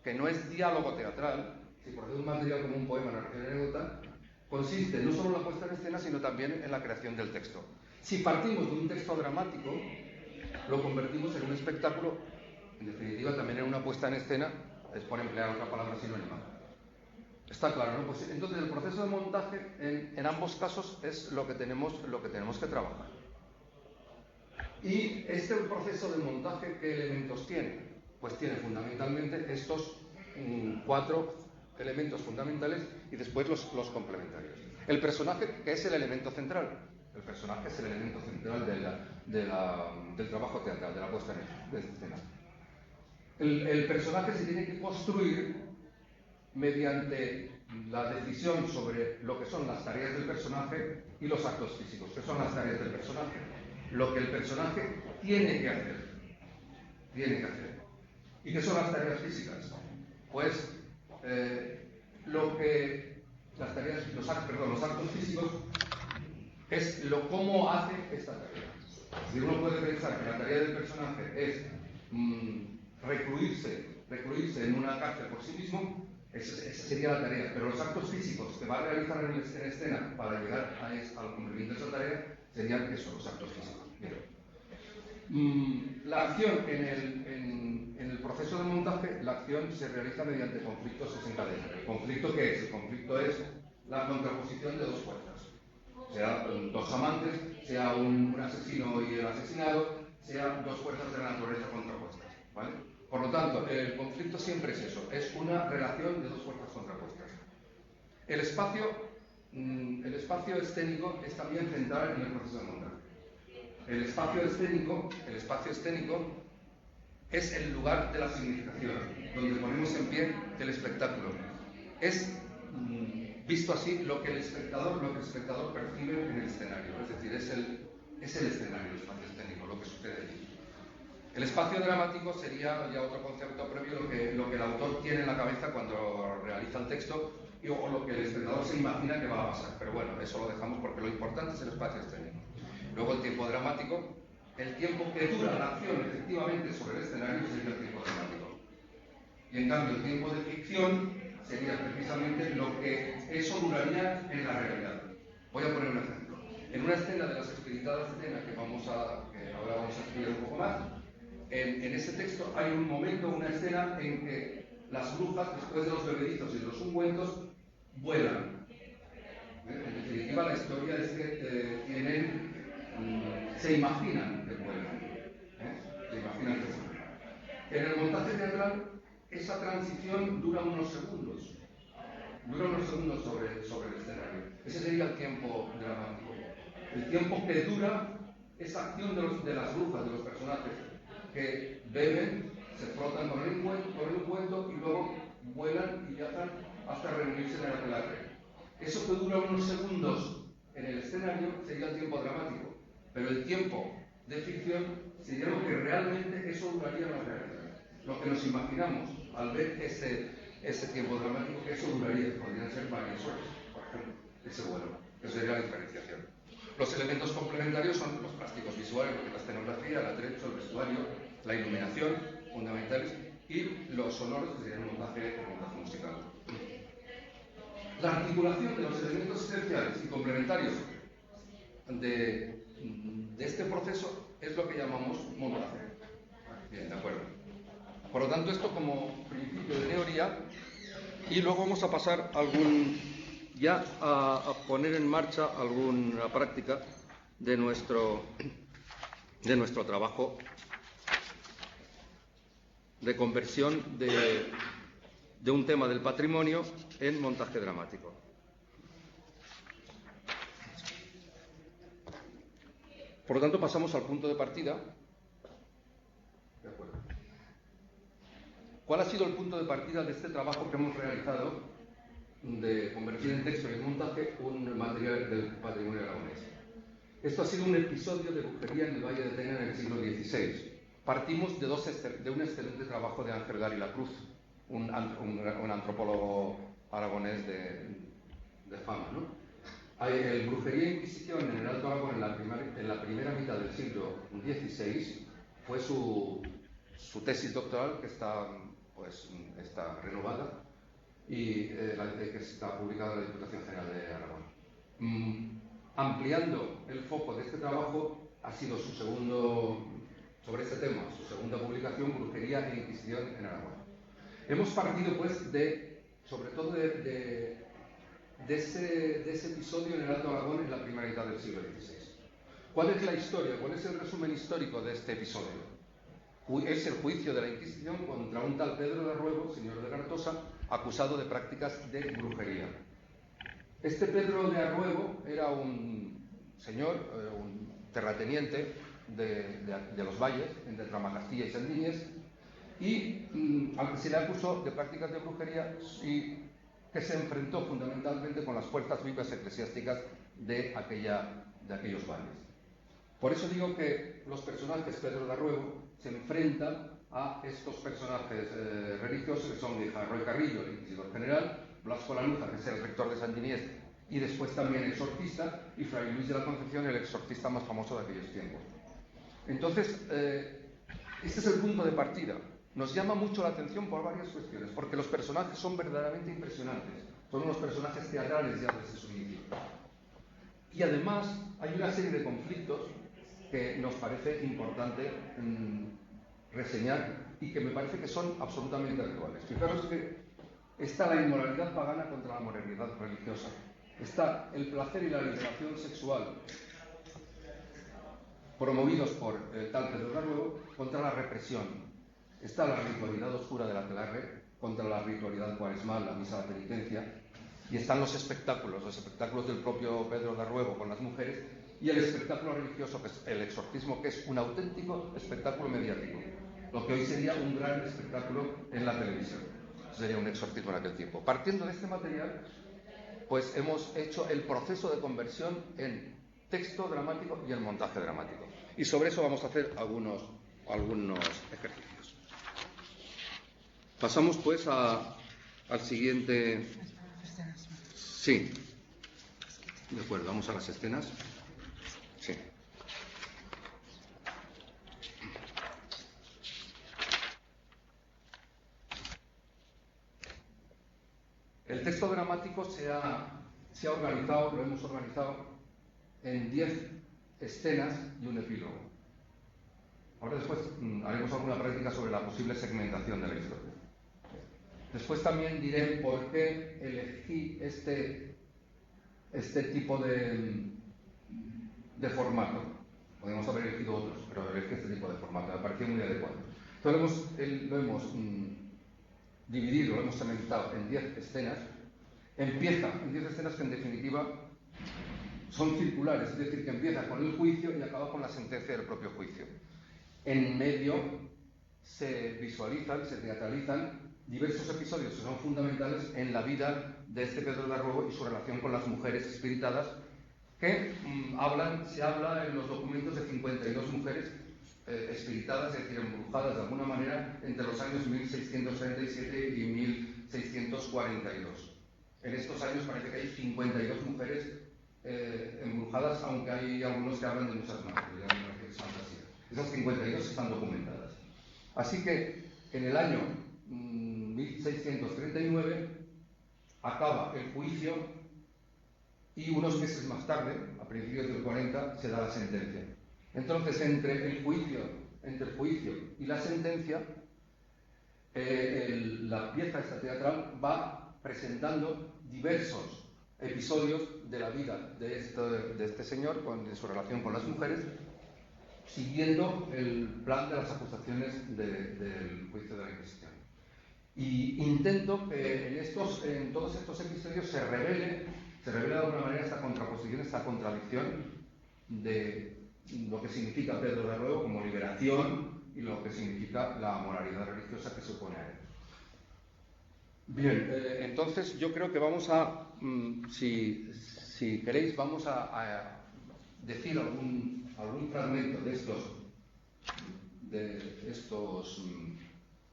que no es diálogo teatral, si procede de un material como un poema, narración, anécdota, consiste no solo en la puesta en escena, sino también en la creación del texto. Si partimos de un texto dramático, lo convertimos en un espectáculo, en definitiva también en una puesta en escena, es por emplear otra palabra sinónima. Está claro, ¿no? Pues entonces el proceso de montaje en ambos casos es lo que tenemos que trabajar. Y este proceso de montaje, ¿qué elementos tiene? Pues tiene fundamentalmente estos 4 elementos fundamentales y después los complementarios. El personaje, que es el elemento central. El personaje es el elemento central del trabajo teatral, de la puesta en escena. El personaje se tiene que construir mediante la decisión sobre lo que son las tareas del personaje y los actos físicos. ¿Qué son las tareas del personaje? Lo que el personaje tiene que hacer. ¿Y qué son las tareas físicas? Pues los actos físicos es cómo hace esta tarea. Si uno puede pensar que la tarea del personaje es recluirse en una cárcel por sí mismo, esa sería la tarea. Pero los actos físicos que va a realizar en escena para llegar al cumplimiento de esa tarea serían eso, los actos físicos. Bien. La acción en el proceso de montaje, la acción se realiza mediante conflictos que se encadenan. ¿El conflicto qué es? El conflicto es la contraposición de dos fuerzas. Sea dos amantes, sea un asesino y el asesinado, sean dos fuerzas de la naturaleza contrapuestas, ¿vale? Por lo tanto, el conflicto siempre es eso, es una relación de dos fuerzas contrapuestas. El espacio escénico es también central en el proceso de montaje. El espacio escénico es el lugar de la significación, donde ponemos en pie el espectáculo. Es visto así lo que el espectador percibe en el escenario, es decir, es el escenario, el espacio escénico, lo que sucede allí. El espacio dramático sería ya otro concepto previo, lo que el autor tiene en la cabeza cuando realiza el texto o lo que el espectador se imagina que va a pasar. Pero bueno, eso lo dejamos porque lo importante es el espacio escénico. Luego el tiempo dramático, el tiempo que dura la acción efectivamente sobre el escenario sería el tiempo dramático. Y en cambio el tiempo de ficción sería precisamente lo que eso duraría en la realidad. Voy a poner un ejemplo. En una escena de las espiritadas de Cena, que ahora vamos a estudiar un poco más, en ese texto hay un momento, una escena en que las brujas, después de los bebedizos y de los ungüentos, vuelan. En definitiva, la historia es que se imaginan que vuelan. Se imaginan que vuelan. En el montaje teatral, esa transición dura unos segundos. Sobre el escenario. Ese sería el tiempo dramático. El tiempo que dura esa acción de las brujas, de los personajes, que beben, se frotan con el ungüento y luego vuelan y viajan hasta reunirse en el aquelarre. Eso que dura unos segundos en el escenario sería el tiempo dramático, pero el tiempo de ficción sería lo que realmente eso duraría en la realidad. Lo que nos imaginamos al ver ese tiempo dramático, que eso duraría, podrían ser varias horas, por ejemplo, ese vuelo. Esa sería la diferenciación. Los elementos complementarios son los plásticos visuales, la escenografía, el atrecho, el vestuario, la iluminación, fundamentales, y los sonoros, que serían el montaje musical. La articulación de los elementos esenciales y complementarios de este proceso es lo que llamamos montaje. Bien, de acuerdo. Por lo tanto, esto como principio de teoría, y luego vamos a pasar a poner en marcha alguna práctica de nuestro trabajo de conversión de un tema del patrimonio en montaje dramático. Por lo tanto, pasamos al punto de partida. De acuerdo. ¿Cuál ha sido el punto de partida de este trabajo que hemos realizado de convertir en texto y en montaje un material del patrimonio aragonés? Esto ha sido un episodio de brujería en el Valle de Tena en el siglo XVI. Partimos de un excelente trabajo de Ángel Gari Lacruz, un antropólogo aragonés de fama, ¿no? El Brujería e Inquisición en el Alto Aragón en la primera mitad del siglo XVI fue su tesis doctoral, que está renovada y que está publicada en la Diputación General de Aragón. Ampliando el foco de este trabajo ha sido sobre este tema, su segunda publicación, Brujería e Inquisición en Aragón. Hemos partido, pues, sobre todo de ese episodio en el Alto Aragón en la primera mitad del siglo XVI. ¿Cuál es la historia? ¿Cuál es el resumen histórico de este episodio? Es el juicio de la Inquisición contra un tal Pedro de Ruego, señor de Gartosa, acusado de prácticas de brujería. Este Pedro de Arruego era un señor, un terrateniente de los valles, entre Tramacastilla y Sandiñes, y al que se le acusó de prácticas de brujería y que se enfrentó fundamentalmente con las fuerzas vivas eclesiásticas de aquellos valles. Por eso digo que los personajes Pedro de Arruego se enfrentan a estos personajes religiosos que son Roy Carrillo, el inquisidor general, Blasco Lanuza, que es el rector de Sandiñés y después también exorcista, y Fray Luis de la Concepción, el exorcista más famoso de aquellos tiempos. Entonces, este es el punto de partida. Nos llama mucho la atención por varias cuestiones, porque los personajes son verdaderamente impresionantes. Son unos personajes teatrales ya desde su inicio. Y además hay una serie de conflictos que nos parece importante reseñar y que me parece que son absolutamente actuales. Fijaros que está la inmoralidad pagana contra la moralidad religiosa. Está el placer y la liberación sexual promovidos por tal Pedro Darruego contra la represión. Está la ritualidad oscura del aquelarre contra la ritualidad cuaresmal, la misa de la penitencia. Y están los espectáculos del propio Pedro Darruego con las mujeres y el espectáculo religioso, que es el exorcismo, que es un auténtico espectáculo mediático. Lo que hoy sería un gran espectáculo en la televisión. Sería un exorcismo en aquel tiempo. Partiendo de este material, pues hemos hecho el proceso de conversión en texto dramático y en montaje dramático. Y sobre eso vamos a hacer algunos ejercicios. Pasamos pues al siguiente. Sí. De acuerdo, vamos a las escenas. Sí. El texto dramático se ha organizado, lo hemos organizado en 10 escenas y un epílogo. Ahora después haremos alguna práctica sobre la posible segmentación de la historia. Después también diré por qué elegí este tipo de formato. Podemos haber elegido otros, pero elegí este tipo de formato, me pareció muy adecuado. Entonces lo hemos dividido, lo hemos segmentado en 10 escenas. Empieza en 10 escenas que en definitiva son circulares, es decir, que empieza con el juicio y acaba con la sentencia del propio juicio. En medio se visualizan, se teatralizan diversos episodios que son fundamentales en la vida de este Pedro Darruego y su relación con las mujeres espiritadas, que se habla en los documentos de 52 mujeres espiritadas, es decir, embrujadas de alguna manera entre los años 1637 y 1642. En estos años parece que hay 52 mujeres embrujadas, aunque hay algunos que hablan de muchas más, que es fantasía. Esas 52 están documentadas. Así que en el año 1639 acaba el juicio y unos meses más tarde, a principios del 40, se da la sentencia. Entonces, entre el juicio y la sentencia, la pieza esta teatral va presentando diversos episodios de la vida de este señor, de su relación con las mujeres, siguiendo el plan de las acusaciones del juicio de la Inquisición. Y intento que en todos estos episodios se revele de alguna manera esta contraposición, esta contradicción de lo que significa Pedro Darruego como liberación y lo que significa la moralidad religiosa que se opone a él. Bien, entonces yo creo que vamos a, si queréis, vamos a decir algún fragmento de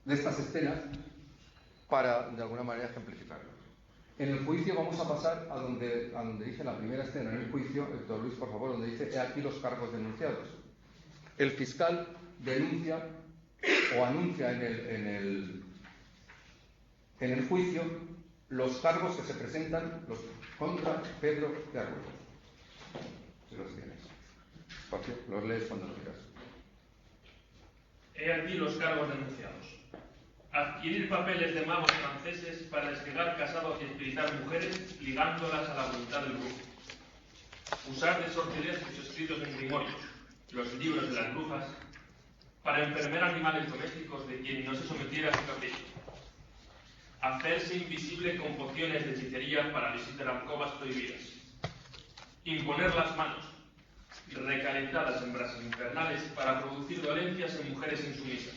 estas escenas para de alguna manera ejemplificarlo. En el juicio vamos a pasar a donde dice la primera escena en el juicio, Héctor Luis, por favor, donde dice: he aquí los cargos denunciados. El fiscal denuncia o anuncia en el juicio los cargos que se presentan contra Pedro Darruego. Si los tienes. Espacio, los lees cuando lo quieras. He aquí los cargos denunciados. Adquirir papeles de magos franceses para despegar casados y espiritar mujeres, ligándolas a la voluntad del brujo. Usar de sortilegios escritos en grimorios, los libros de las brujas, para enfermar animales domésticos de quien no se sometiera a su capricho. Hacerse invisible con pociones de hechicería para visitar alcobas prohibidas. Imponer las manos, recalentadas en brasas infernales, para producir dolencias en mujeres insumisas.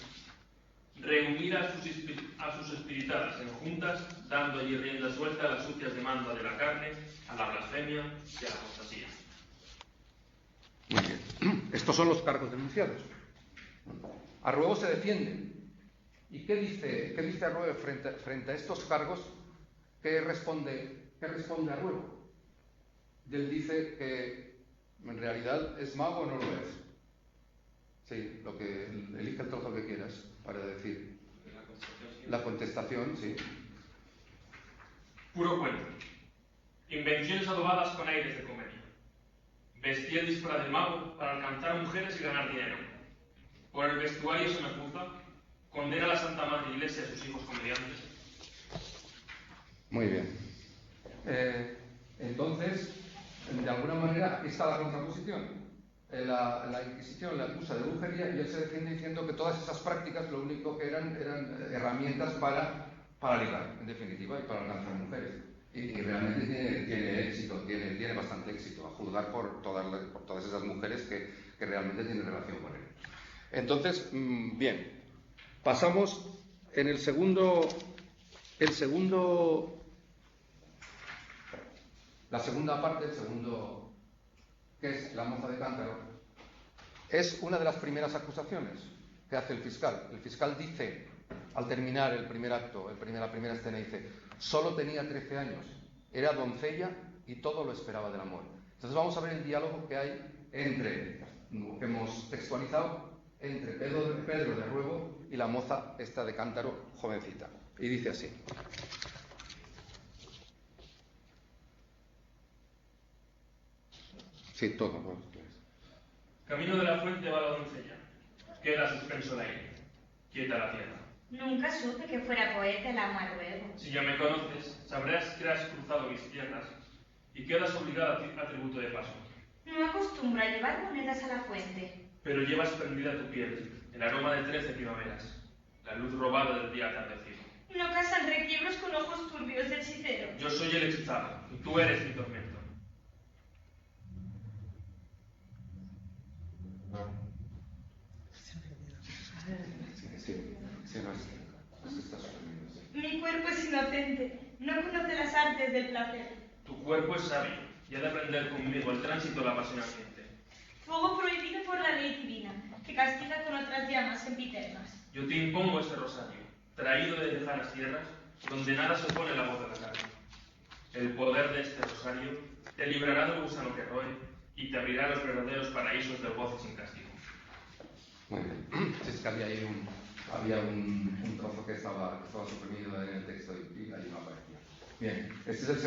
Reunir a sus espiritadas en juntas, dando allí rienda suelta a las sucias demandas de la carne, a la blasfemia y a la apostasía. Muy bien. Estos son los cargos denunciados. Darruego se defiende. ¿Y qué dice Darruego frente a estos cargos? ¿Qué responde Darruego? Él dice que en realidad es mago o no lo es. Sí, lo que elige el trozo que quieras para decir. La contestación, sí. La contestación, sí. Puro cuento. Invenciones adobadas con aires de comedia. Vestí el disfraz de mago para alcanzar a mujeres y ganar dinero. Por el vestuario se me juzga. Condena a la Santa Madre Iglesia a sus hijos comediantes. Muy bien. Entonces, de alguna manera, aquí está la contraposición. La Inquisición le acusa de brujería y él se defiende diciendo que todas esas prácticas lo único que eran herramientas para ligar, en definitiva, y para alcanzar mujeres. Y realmente tiene éxito, tiene bastante éxito, a juzgar por todas esas mujeres que realmente tienen relación con él. Entonces, bien, pasamos en el segundo, la segunda parte, que es la moza de cántaro, es una de las primeras acusaciones que hace el fiscal. El fiscal dice, al terminar el primer acto, la primera escena, dice: solo tenía 13 años, era doncella y todo lo esperaba del amor. Entonces vamos a ver el diálogo que hay que hemos textualizado, entre Pedro de Ruego y la moza esta de cántaro, jovencita. Y dice así. Sí, todo. Camino de la fuente va la doncella. Queda suspenso el aire. Quieta la tierra. Nunca supe que fuera poeta el ama luego. Si ya me conoces, sabrás que has cruzado mis tierras y quedas obligada a tributo de paso. No acostumbro a llevar monedas a la fuente. Pero llevas prendida tu piel, el aroma de 13 primaveras, la luz robada del día atardecido. No casan requiebros con ojos turbios de hechicero. Yo soy el hechizado y tú eres mi tormento. Mi cuerpo es inocente, no conoce las artes del placer. Tu cuerpo es sabio y ha de aprender conmigo el tránsito de la pasión ardiente. Fuego prohibido por la ley divina, que castiga con otras llamas sempiternas. Yo te impongo este rosario, traído de lejanas tierras, donde nada se opone a la voz de la carne. El poder de este rosario te librará del gusano que roe y te abrirá los verdaderos paraísos del goce sin castigo. Muy bien. Es que había ahí un trozo que estaba suprimido en el texto y ahí no aparecía. Bien, este es el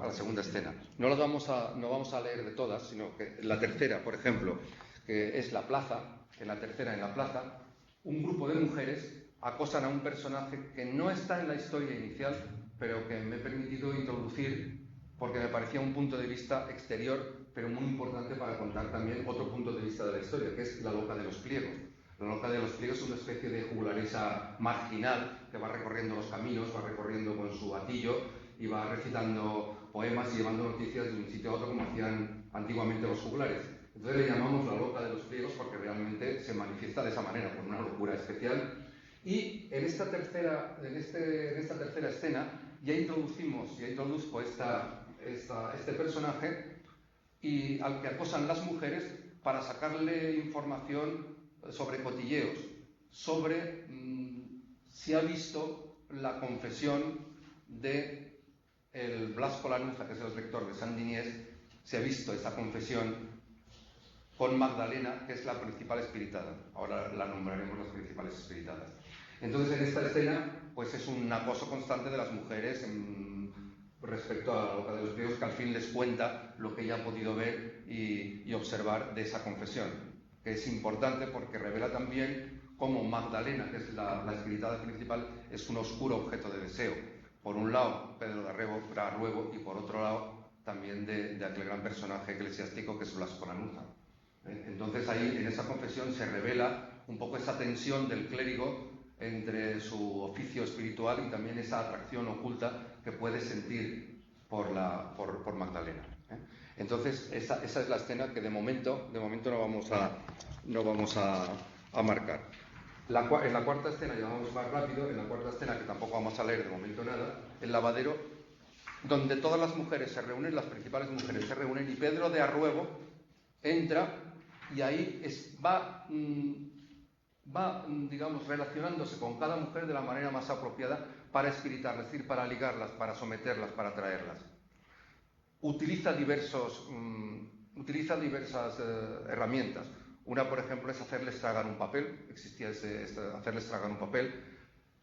la segunda escena. No vamos a leer de todas, sino que la tercera, por ejemplo, que es la plaza. En la tercera, en la plaza, un grupo de mujeres acosan a un personaje que no está en la historia inicial, pero que me he permitido introducir porque me parecía un punto de vista exterior, pero muy importante para contar también otro punto de vista de la historia, que es la loca de los pliegos. La loca de los pliegos es una especie de juglaresa marginal que va recorriendo los caminos, va recorriendo con su batillo y va recitando poemas y llevando noticias de un sitio a otro como hacían antiguamente los juglares. Entonces le llamamos la loca de los pliegos porque realmente se manifiesta de esa manera, con una locura especial. Y en esta tercera escena ya introduzco este personaje y al que acosan las mujeres para sacarle información sobre cotilleos, sobre si ha visto la confesión de el Blasco Lanuza, que es el rector de San Diniés, si ha visto esa confesión con Magdalena, que es la principal espiritada. Ahora la nombraremos las principales espiritadas. Entonces en esta escena pues es un acoso constante de las mujeres respecto a la loca de los pliegos, que al fin les cuenta lo que ella ha podido ver y observar de esa confesión, que es importante porque revela también cómo Magdalena, que es la espiritada principal, es un oscuro objeto de deseo. Por un lado, Pedro de Ruego, y por otro lado, también de aquel gran personaje eclesiástico que es Blasco Lanuza. Entonces ahí, en esa confesión, se revela un poco esa tensión del clérigo entre su oficio espiritual y también esa atracción oculta que puede sentir por Magdalena. Entonces, esa es la escena que de momento no vamos a marcar. En la cuarta escena, ya vamos más rápido, en la cuarta escena, que tampoco vamos a leer de momento nada, el lavadero, donde todas las mujeres se reúnen, las principales mujeres se reúnen, y Pedro de Arruego entra y ahí va, digamos, relacionándose con cada mujer de la manera más apropiada para espiritarlas, es decir, para ligarlas, para someterlas, para atraerlas. Utiliza diversas herramientas. Una, por ejemplo, es hacerles tragar un papel. Existía hacerles tragar un papel.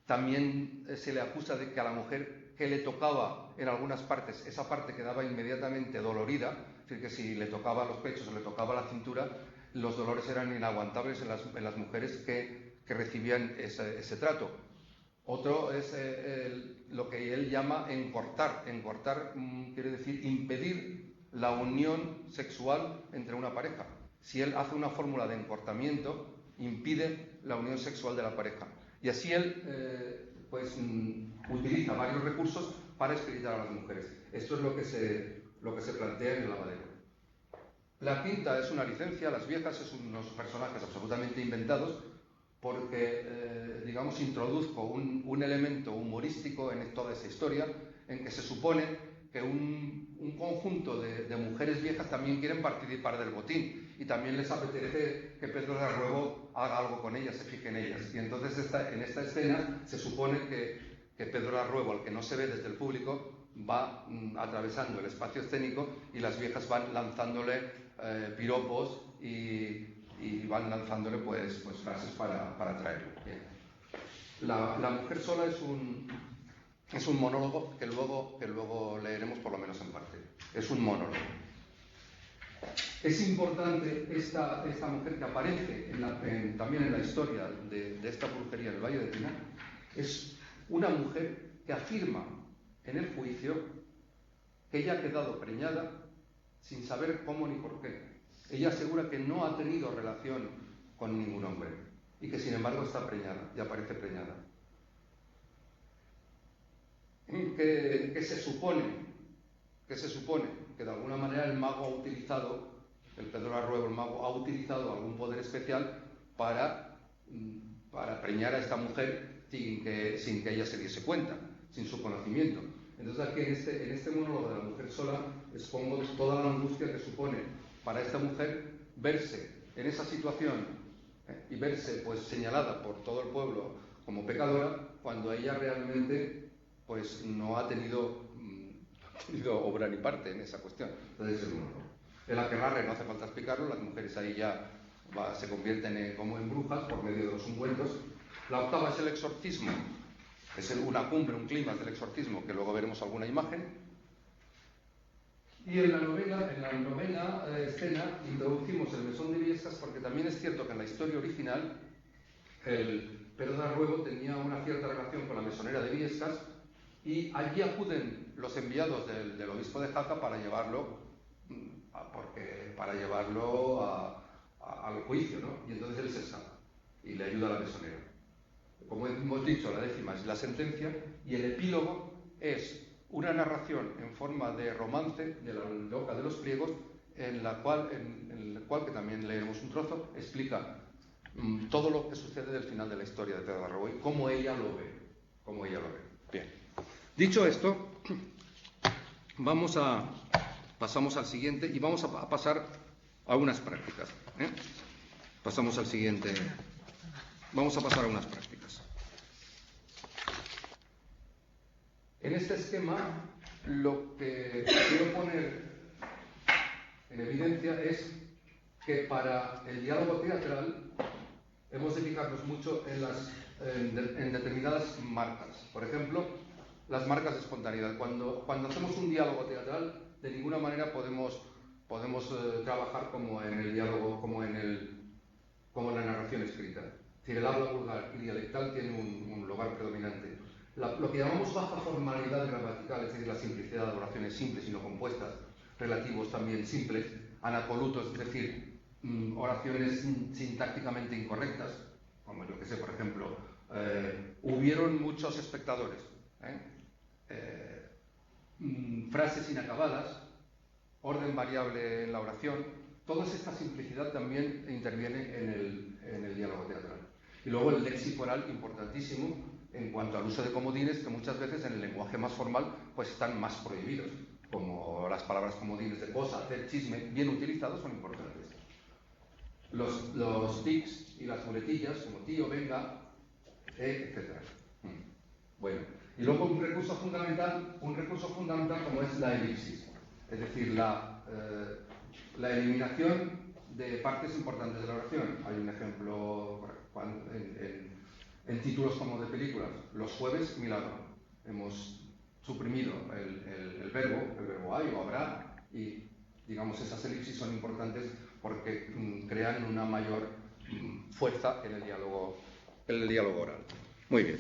También se le acusa de que a la mujer que le tocaba en algunas partes, esa parte quedaba inmediatamente dolorida, es decir, que si le tocaba los pechos o le tocaba la cintura, los dolores eran inaguantables en las mujeres que recibían ese trato. Otro es lo que él llama encortar. Encortar quiere decir impedir la unión sexual entre una pareja. Si él hace una fórmula de encortamiento, impide la unión sexual de la pareja. Y así él utiliza varios recursos para espiritar a las mujeres. Esto es lo que se plantea en el lavadero. La quinta es una licencia. Las viejas es unos personajes absolutamente inventados porque, introduzco un elemento humorístico en toda esa historia, en que se supone que un conjunto de mujeres viejas también quieren participar del botín y también les apetece que Pedro de Arruebo haga algo con ellas, se fije en ellas. Y entonces en esta escena se supone que Pedro de Arruebo, al que no se ve desde el público, va atravesando el espacio escénico y las viejas van lanzándole piropos y van lanzándole pues frases para atraerlo. Bien. La mujer sola es un monólogo que luego leeremos por lo menos en parte. Es un monólogo. Es importante esta mujer que aparece también en la historia de esta brujería del Valle de Tena. Es una mujer que afirma en el juicio que ella ha quedado preñada sin saber cómo ni por qué. Ella asegura que no ha tenido relación con ningún hombre y que sin embargo está preñada y aparece preñada. Que se supone que de alguna manera el mago ha utilizado, el Pedro Arruebo, el mago, ha utilizado algún poder especial para preñar a esta mujer sin que ella se diese cuenta, sin su conocimiento. Entonces aquí en este monólogo de la mujer sola expongo toda la angustia que supone para esta mujer verse en esa situación y verse pues señalada por todo el pueblo como pecadora, cuando ella realmente pues no ha tenido obra ni parte en esa cuestión. Entonces el aquelarre no hace falta explicarlo, las mujeres ahí ya se convierten como en brujas por medio de los ungüentos. La octava es el exorcismo, es una cumbre, un clímax del exorcismo, que luego veremos alguna imagen. Y en la novena escena introducimos el mesón de Viescas, porque también es cierto que en la historia original el Pedro de Arruebo tenía una cierta relación con la mesonera de Viescas, y allí acuden los enviados del obispo de Jaca para llevarlo al juicio, ¿no? Y entonces él se escapa y le ayuda a la mesonera. Como hemos dicho, la décima es la sentencia y el epílogo es una narración en forma de romance de la loca de los pliegos, en el cual, que también leeremos un trozo, explica todo lo que sucede del final de la historia de Pedro de Arruebo y cómo ella lo ve. Bien. Dicho esto, pasamos al siguiente y vamos a pasar a unas prácticas. Vamos a pasar a unas prácticas. En este esquema, lo que quiero poner en evidencia es que para el diálogo teatral hemos de fijarnos mucho en determinadas marcas. Por ejemplo, las marcas de espontaneidad. Cuando hacemos un diálogo teatral, de ninguna manera podemos trabajar como en el diálogo, como en la narración escrita. Es decir, el habla vulgar y dialectal tiene un lugar predominante. Lo que llamamos baja formalidad gramatical, es decir, la simplicidad de oraciones simples y no compuestas, relativos también simples, anacolutos, es decir, oraciones sintácticamente incorrectas, como yo que sé, por ejemplo, hubieron muchos espectadores, frases inacabadas, orden variable en la oración. Toda esta simplicidad también interviene en el diálogo teatral. Y luego el léxico oral, importantísimo en cuanto al uso de comodines, que muchas veces en el lenguaje más formal pues están más prohibidos, como las palabras comodines de cosa, hacer, chisme, bien utilizados son importantes. Los tics y las muletillas, como tío, venga, etc. Bueno, y luego un recurso fundamental como es la elipsis, es decir, la eliminación de partes importantes de la oración. Hay un ejemplo en títulos como de películas. Los jueves, milagro. Hemos suprimido el verbo hay o habrá, y digamos esas elipsis son importantes porque crean una mayor fuerza en el diálogo oral. Muy bien.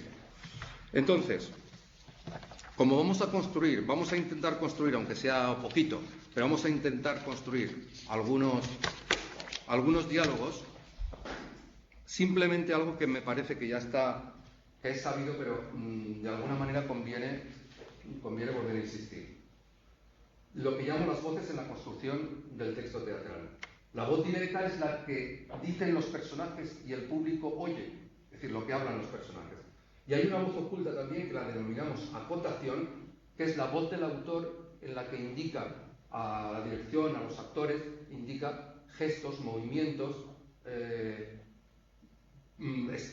Entonces, como vamos a intentar construir, aunque sea poquito, pero vamos a intentar construir algunos diálogos, simplemente algo que me parece que ya está, que es sabido, pero de alguna manera conviene volver a insistir. Lo que llamo las voces en la construcción del texto teatral. La voz directa es la que dicen los personajes y el público oye, es decir, lo que hablan los personajes. Y hay una voz oculta también que la denominamos acotación, que es la voz del autor en la que indica a la dirección, a los actores, indica gestos, movimientos,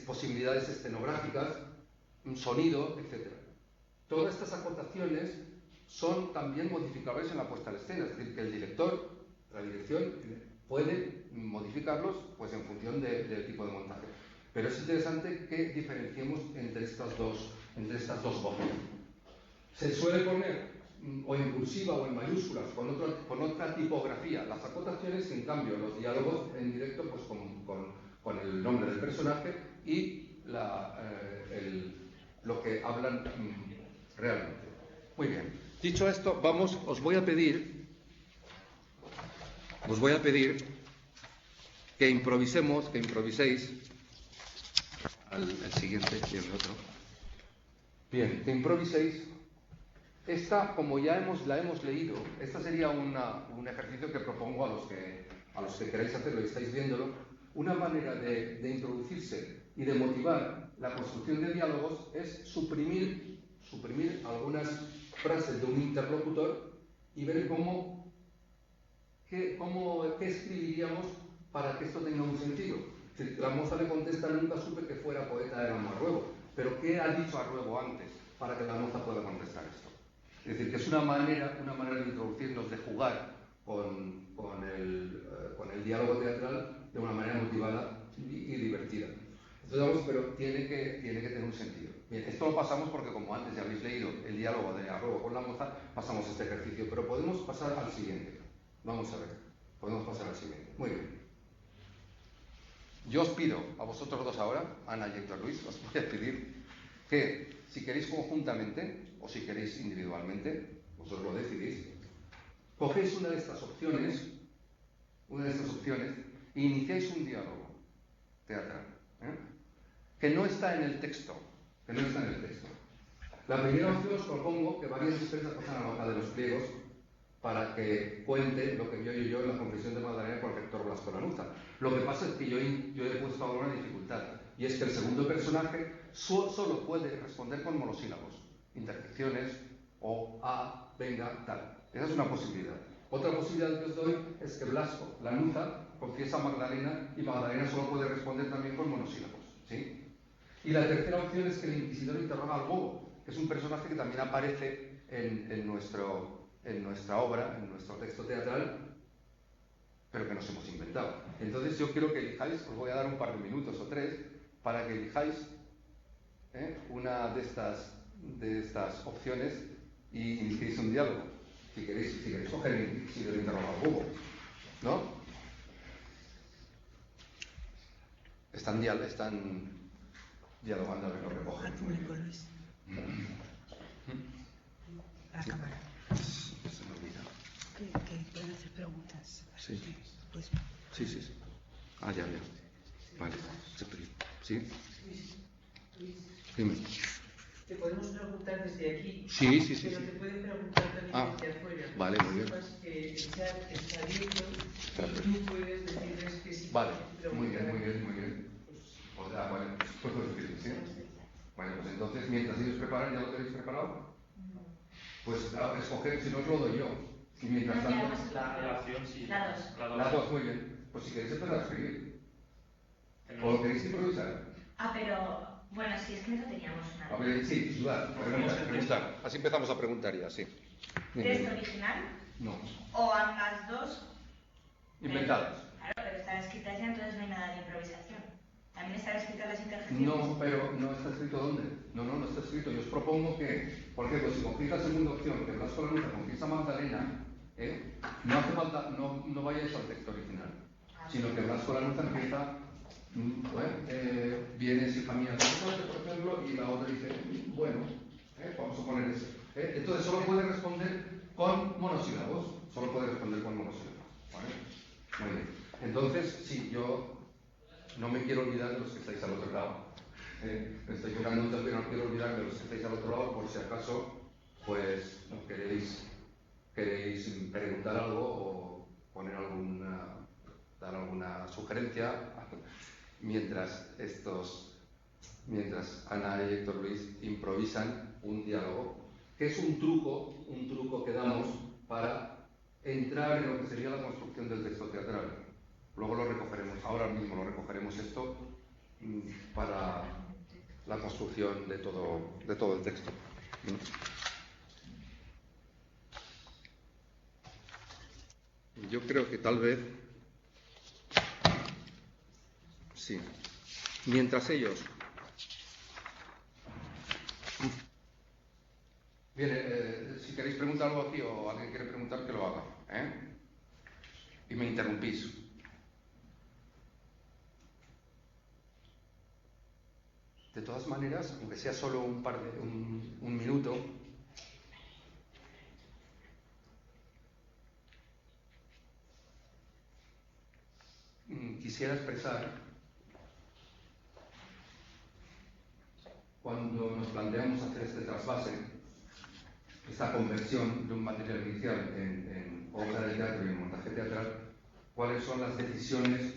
posibilidades escenográficas, sonido, etc. Todas estas acotaciones son también modificables en la puesta en escena, es decir, que el director, la dirección, puede modificarlos pues, en función del tipo de montaje. Pero es interesante que diferenciemos entre estas dos voces. Se suele poner o en cursiva o en mayúsculas con otra tipografía las acotaciones, en cambio los diálogos en directo pues con el nombre del personaje y lo que hablan realmente. Muy bien. Dicho esto, os voy a pedir que improviséis el siguiente y el otro. Bien, que improviséis. Esta, como ya la hemos leído, esta sería un ejercicio que propongo a los que queráis hacerlo y estáis viéndolo. Una manera de introducirse y de motivar la construcción de diálogos es suprimir algunas frases de un interlocutor y ver qué escribiríamos para que esto tenga un sentido. Es decir, la moza le contesta: nunca supe que fuera poeta de Arruego, pero ¿qué ha dicho Arruego antes para que la moza pueda contestar esto? Es decir, que es una manera de introducirnos, de jugar con el diálogo teatral de una manera motivada y divertida. Entonces, pero tiene que tener un sentido. Bien, esto lo pasamos porque, como antes ya habéis leído el diálogo de Arruego con la moza, pasamos este ejercicio, pero podemos pasar al siguiente. Vamos a ver, podemos pasar al siguiente. Muy bien. Yo os pido a vosotros dos ahora, Ana y Héctor Luis, os voy a pedir que, si queréis conjuntamente o si queréis individualmente, vosotros lo decidís, cogéis una de estas opciones e iniciáis un diálogo teatral, que no está en el texto. La primera opción os propongo que varias expresas pasen a la hoja de los pliegos para que cuente lo que vio yo en la confesión de Magdalena con el rector Blasco Lanuza. Lo que pasa es que yo he puesto ahora una dificultad, y es que el segundo personaje solo puede responder con monosílabos, interjecciones o a, venga, tal. Esa es una posibilidad. Otra posibilidad que os doy es que Blasco Lanuza confiesa a Magdalena y Magdalena solo puede responder también con monosílabos, ¿sí? Y la tercera opción es que el inquisidor interroga al bobo, que es un personaje que también aparece en nuestra obra, en nuestro texto teatral, pero que nos hemos inventado. Entonces yo quiero que elijáis, os voy a dar un par de minutos o 3 para que elijáis una de estas opciones y iniciéis un diálogo. Si queréis coger el inquisidor interroga al bobo, ¿no? Están dialogando a ver lo que cogen. La cámara. Se me olvida. Que pueden hacer preguntas. Sí. Pues, Sí. Ah, ya. Vale. ¿Sí? Dime. Te podemos preguntar desde aquí. Sí. Pero te pueden preguntar también desde afuera. Vale, muy bien. Que el chat está abierto y tú puedes decirles que sí. Vale, muy bien. Pues puedo decirlo, ¿sí? Vale, pues entonces, mientras ellos preparan, ¿ya lo tenéis preparado? Pues escoger, si no os lo doy yo. Y mientras tanto... La relación, sí. La 2, muy bien. Pues si queréis empezar a escribir. ¿O lo queréis improvisar? Pero, bueno, si es que no teníamos nada. A ver, sí, preguntar. Así empezamos a preguntar ya, sí. ¿Texto original? No. ¿O ambas dos? Inventadas. Claro, pero ilustración, entonces no hay nada de improvisación. También están escritas las interjecciones. No, pero no está escrito dónde. No está escrito. Yo os propongo que, por ejemplo, si cogéis la segunda opción, que Blas Colanuza confiesa a Magdalena, no hace falta, no vayáis al texto original, sino que Blas Colanuza empieza, vienes hija mía, por ejemplo, y la otra dice, bueno, vamos a poner eso. Entonces solo puede responder con monosílabos, ¿vale? Muy bien. Entonces, sí, yo no me quiero olvidar de los que estáis al otro lado. Me estoy quedando mucho, pero no quiero olvidar de los que estáis al otro lado, por si acaso, pues, queréis preguntar algo o poner dar alguna sugerencia, mientras Ana y Héctor Luis improvisan un diálogo, que es un truco que damos para entrar en lo que sería la construcción del texto teatral. Luego lo recogeremos, ahora mismo lo recogeremos esto para la construcción de todo el texto. Yo creo que tal vez, sí, mientras ellos... Bien, si queréis preguntar algo aquí o alguien quiere preguntar, que lo haga, y me interrumpís. De todas maneras, aunque sea solo un minuto, quisiera expresar, cuando nos planteamos hacer este trasvase, esta conversión de un material inicial en obra de teatro y en montaje teatral, cuáles son las decisiones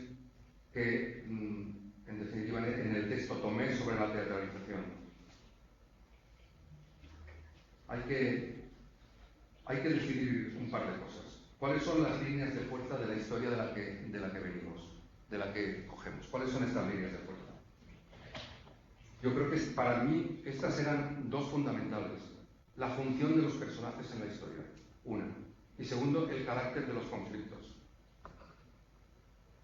que, en definitiva, en el texto tomé sobre la teatralización. Hay que decidir un par de cosas. ¿Cuáles son las líneas de fuerza de la historia de la que venimos, de la que cogemos? ¿Cuáles son estas líneas de fuerza? Yo creo que para mí estas eran dos fundamentales. La función de los personajes en la historia, una. Y segundo, el carácter de los conflictos.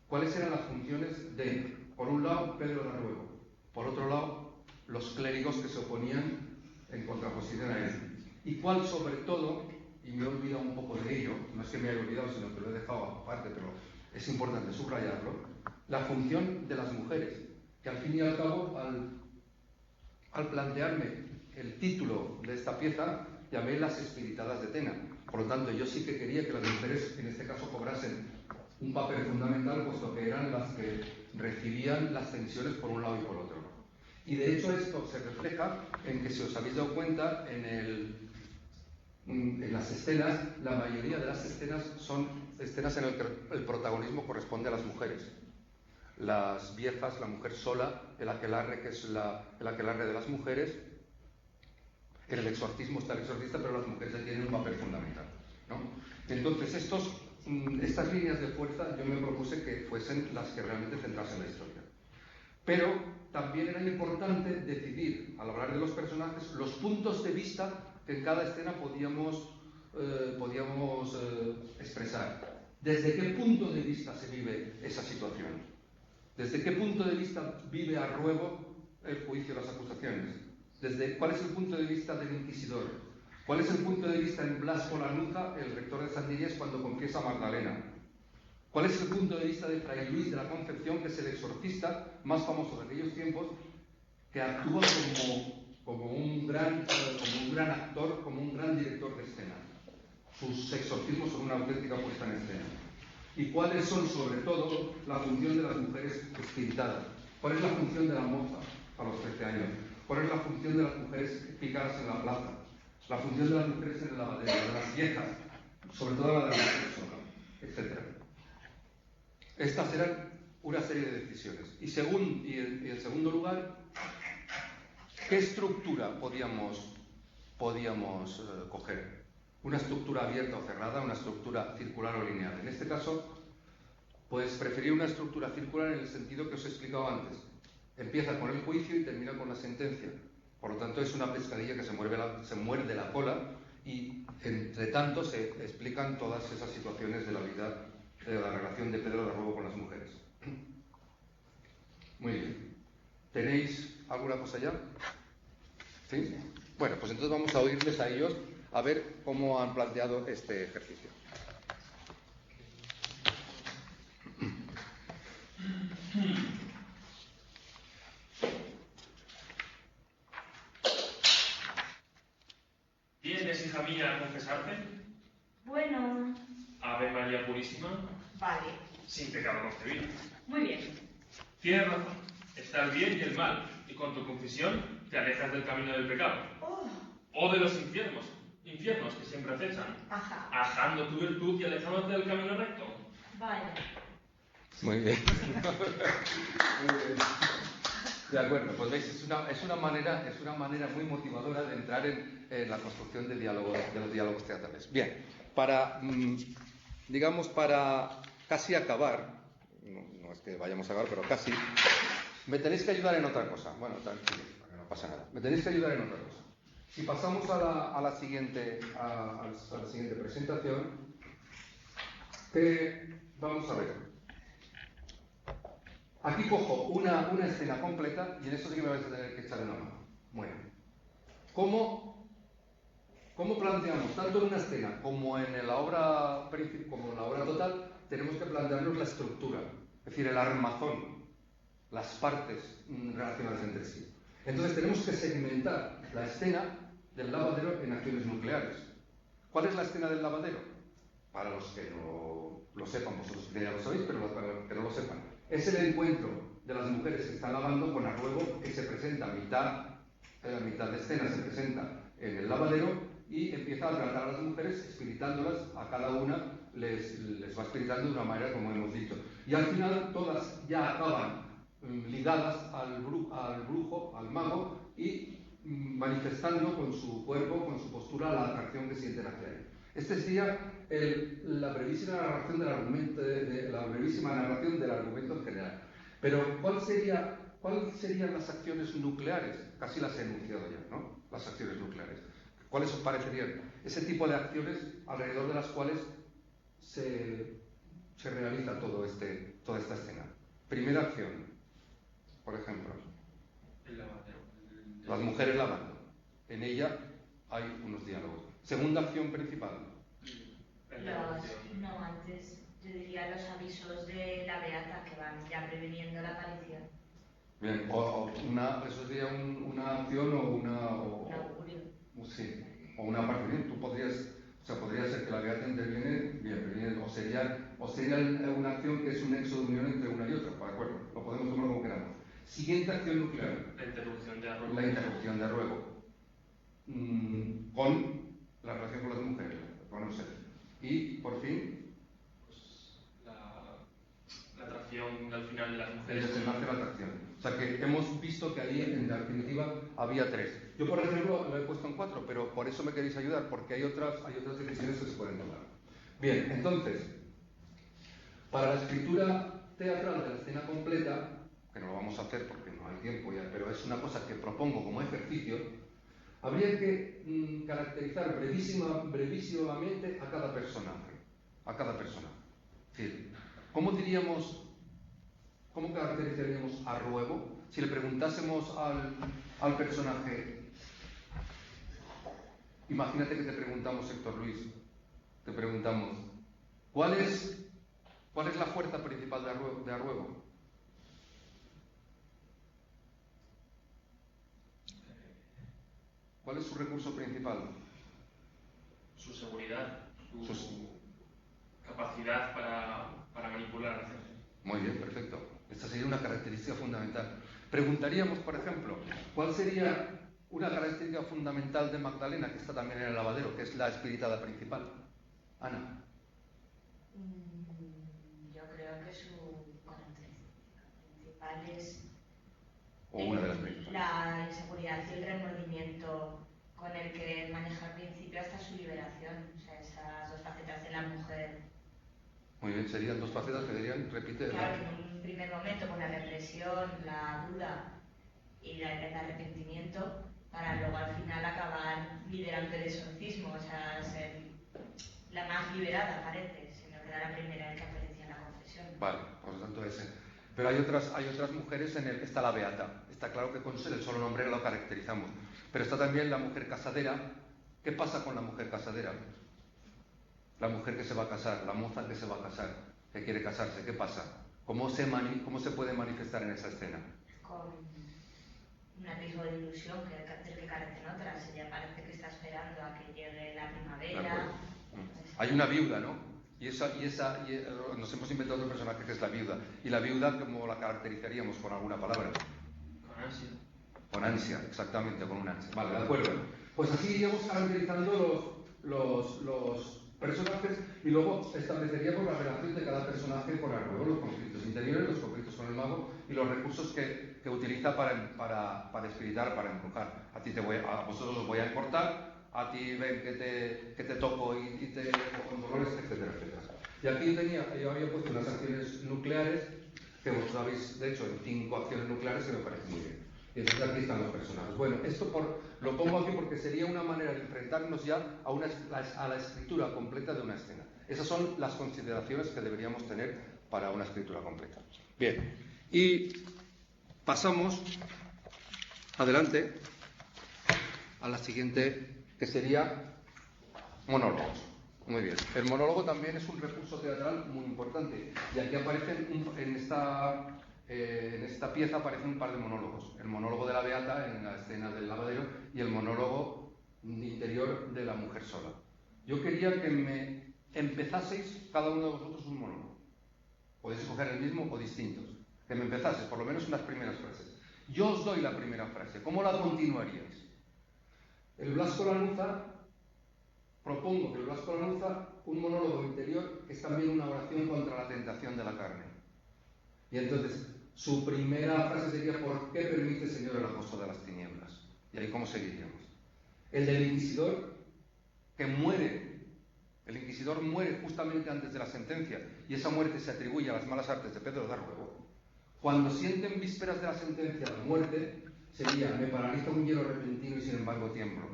¿Cuáles eran las funciones de, por un lado, Pedro de Arruego, por otro lado, los clérigos que se oponían en contraposición a él? Y cuál, sobre todo, y me he olvidado un poco de ello, no es que me haya olvidado, sino que lo he dejado aparte, pero es importante subrayarlo, la función de las mujeres, que al fin y al cabo, al plantearme el título de esta pieza, llamé Las Espiritadas de Tena. Por lo tanto, yo sí que quería que las mujeres, en este caso, cobrasen un papel fundamental, puesto que eran las que recibían las tensiones por un lado y por otro. Y de hecho esto se refleja en que, si os habéis dado cuenta, en las escenas, la mayoría de las escenas son escenas en las que el protagonismo corresponde a las mujeres. Las viejas, la mujer sola, el aquelarre, que es el aquelarre de las mujeres. En el exorcismo está el exorcista, pero las mujeres tienen un papel fundamental, ¿no? Entonces, estas líneas de fuerza yo me propuse que fuesen las que realmente centrasen la historia. Pero también era importante decidir, al hablar de los personajes, los puntos de vista que en cada escena podíamos expresar. ¿Desde qué punto de vista se vive esa situación? ¿Desde qué punto de vista vive Arruego el juicio de las acusaciones? ¿Cuál es el punto de vista del inquisidor? ¿Cuál es el punto de vista en Blas Colanuza, el rector de Sandíes, cuando confiesa a Magdalena? ¿Cuál es el punto de vista de Fray Luis de la Concepción, que es el exorcista más famoso de aquellos tiempos, que actúa como un gran actor, como un gran director de escena? Sus exorcismos son una auténtica puesta en escena. ¿Y cuáles son, sobre todo, la función de las mujeres espiritadas? ¿Cuál es la función de la moza a los 13 años? ¿Cuál es la función de las mujeres picadas en la plaza? La función de las mujeres en el lavadero, de las viejas, sobre todo la de las personas, etc. Estas eran una serie de decisiones. Y en segundo lugar, ¿qué estructura podíamos coger? ¿Una estructura abierta o cerrada? ¿Una estructura circular o lineal? En este caso, pues preferí una estructura circular en el sentido que os he explicado antes. Empieza con el juicio y termina con la sentencia. Por lo tanto, es una pescadilla que se muerde la cola y, entre tanto, se explican todas esas situaciones de la vida, de la relación de Pedro de Arruego con las mujeres. Muy bien. ¿Tenéis alguna cosa ya? ¿Sí? Bueno, pues entonces vamos a oírles a ellos a ver cómo han planteado este ejercicio. ¿Vienes, hija mía, a confesarte? Bueno, Ave María Purísima, vale. sin pecado concebido. Muy bien. Tienes razón. Está el bien y el mal, y con tu confesión te alejas del camino del pecado. Oh, O de los infiernos que siempre acechan, ajá. ajando tu virtud y alejándote del camino recto. Vaya. Muy bien. Muy bien. De acuerdo, pues veis, es una manera muy motivadora de entrar en la construcción de los diálogos teatrales. Bien, para casi acabar, no es que vayamos a acabar, pero casi, me tenéis que ayudar en otra cosa. Bueno, tranquilo, no pasa nada. Me tenéis que ayudar en otra cosa. Si pasamos a la siguiente presentación, vamos a ver. Aquí cojo una escena completa y en eso sí que me vais a tener que echar una mano. Bueno, ¿cómo planteamos, tanto en una escena como en la obra total, tenemos que plantearnos la estructura, es decir, el armazón, las partes relacionadas entre sí? Entonces tenemos que segmentar la escena del lavadero en acciones nucleares. ¿Cuál es la escena del lavadero? Para los que no lo sepan, vosotros ya lo sabéis, pero para los que no lo sepan, es el encuentro de las mujeres que están lavando con Arruebo, que se presenta a mitad de escena, se presenta en el lavadero y empieza a tratar a las mujeres espiritándolas, a cada una les va espiritando de una manera como hemos dicho. Y al final todas ya acaban ligadas al brujo, al mago, y manifestando con su cuerpo, con su postura, la atracción que sienten hacia él. Este sería la brevísima narración del argumento, del argumento en general. Pero ¿cuáles serían las acciones nucleares? Casi las he enunciado ya, ¿no? Las acciones nucleares. ¿Cuáles os parecerían? Ese tipo de acciones alrededor de las cuales se realiza toda esta escena. Primera acción, por ejemplo. El lavadero. Las mujeres lavando. En ella hay unos diálogos. Segunda acción principal. No, antes yo diría los avisos de la beata que van ya previniendo la aparición. Bien, eso sería una acción o Un augurio. Sí, o una parte. Bien, podría ser que la beata interviene, bien, o sería una acción que es un nexo de unión entre una y otra, ¿de acuerdo? Lo podemos tomar como queramos. Siguiente acción nuclear. La interrupción de Arruebo. La interrupción de Arruebo. Con la relación con las mujeres, bueno, no sé. Y, por fin, Pues la atracción al final de las el mujeres. desenlace de la atracción. O sea que hemos visto que ahí, en la definitiva, había 3. Yo, por ejemplo, lo he puesto en 4, pero por eso me queréis ayudar, porque hay otras decisiones que se pueden tomar. Bien, entonces, para la escritura teatral de la escena completa, que no lo vamos a hacer porque no hay tiempo ya, pero es una cosa que propongo como ejercicio, habría que caracterizar brevísimamente a cada personaje. Es decir, ¿cómo caracterizaríamos a Arruebo si le preguntásemos al personaje? Imagínate que te preguntamos, Héctor Luis, te preguntamos, ¿cuál es la fuerza principal de Arruebo? ¿Cuál es su recurso principal? Su seguridad, su capacidad para manipular a la gente. Muy bien, perfecto. Esta sería una característica fundamental. Preguntaríamos, por ejemplo, ¿cuál sería una característica fundamental de Magdalena, que está también en el lavadero, que es la espiritada principal? Ana. Yo creo que su característica principal es O una de las principales. la inseguridad y el remordimiento con el que maneja al principio hasta su liberación. O sea, esas dos facetas de la mujer. Muy bien, serían 2 facetas que dirían, repite. Claro, que en un primer momento con la represión, la duda y el arrepentimiento, para luego al final acabar liderando el exorcismo, o sea, ser la más liberada parece, sino que era la primera en que aparecía en la confesión. Vale, por lo tanto ese. Pero hay otras mujeres, está la beata. Está claro que con el solo nombre lo caracterizamos. Pero está también la mujer casadera. ¿Qué pasa con la mujer casadera? La mujer que se va a casar, la moza que se va a casar, que quiere casarse, ¿qué pasa? ¿Cómo se puede manifestar en esa escena? Con un atisbo de ilusión del que carecen otras. Ella parece que está esperando a que llegue la primavera. Hay una viuda, ¿no? Y nos hemos inventado otro personaje que es la viuda. ¿Y la viuda cómo la caracterizaríamos con alguna palabra? Con ansia. Con ansia, exactamente, con un ansia. Vale, de acuerdo. Pues así iríamos caracterizando los personajes y luego estableceríamos la relación de cada personaje con el juego, los conflictos interiores, los conflictos con el mago y los recursos que utiliza para espiritar, para embrujar. A vosotros os voy a cortar, a ti ven que te toco y te dejo con dolores, etcétera, etcétera. Y aquí yo había puesto unas acciones nucleares que vosotros habéis hecho en 5 acciones nucleares que me parece muy bien. Y entonces aquí están los personajes. Bueno, esto lo pongo aquí porque sería una manera de enfrentarnos ya a la escritura completa de una escena. Esas son las consideraciones que deberíamos tener para una escritura completa. Bien, y pasamos adelante a la siguiente, que sería monólogos. Muy bien. El monólogo también es un recurso teatral muy importante. Y aquí aparecen, en esta pieza aparecen un par de monólogos. El monólogo de la beata en la escena del lavadero y el monólogo interior de la mujer sola. Yo quería que me empezaseis cada uno de vosotros un monólogo. Podéis escoger el mismo o distintos. Que me empezaseis, por lo menos unas primeras frases. Yo os doy la primera frase. ¿Cómo la continuaríais? El Blasco Lanuza, propongo que el Blasco Lanuza, un monólogo interior, que es también una oración contra la tentación de la carne. Y entonces, su primera frase sería: ¿por qué permite, Señor, el acoso de las tinieblas? Y ahí, ¿cómo seguiríamos? El del inquisidor, que muere. El inquisidor muere justamente antes de la sentencia, y esa muerte se atribuye a las malas artes de Pedro de Arruego. Cuando sienten vísperas de la sentencia la muerte, sería: me paraliza un hielo repentino y sin embargo tiemblo.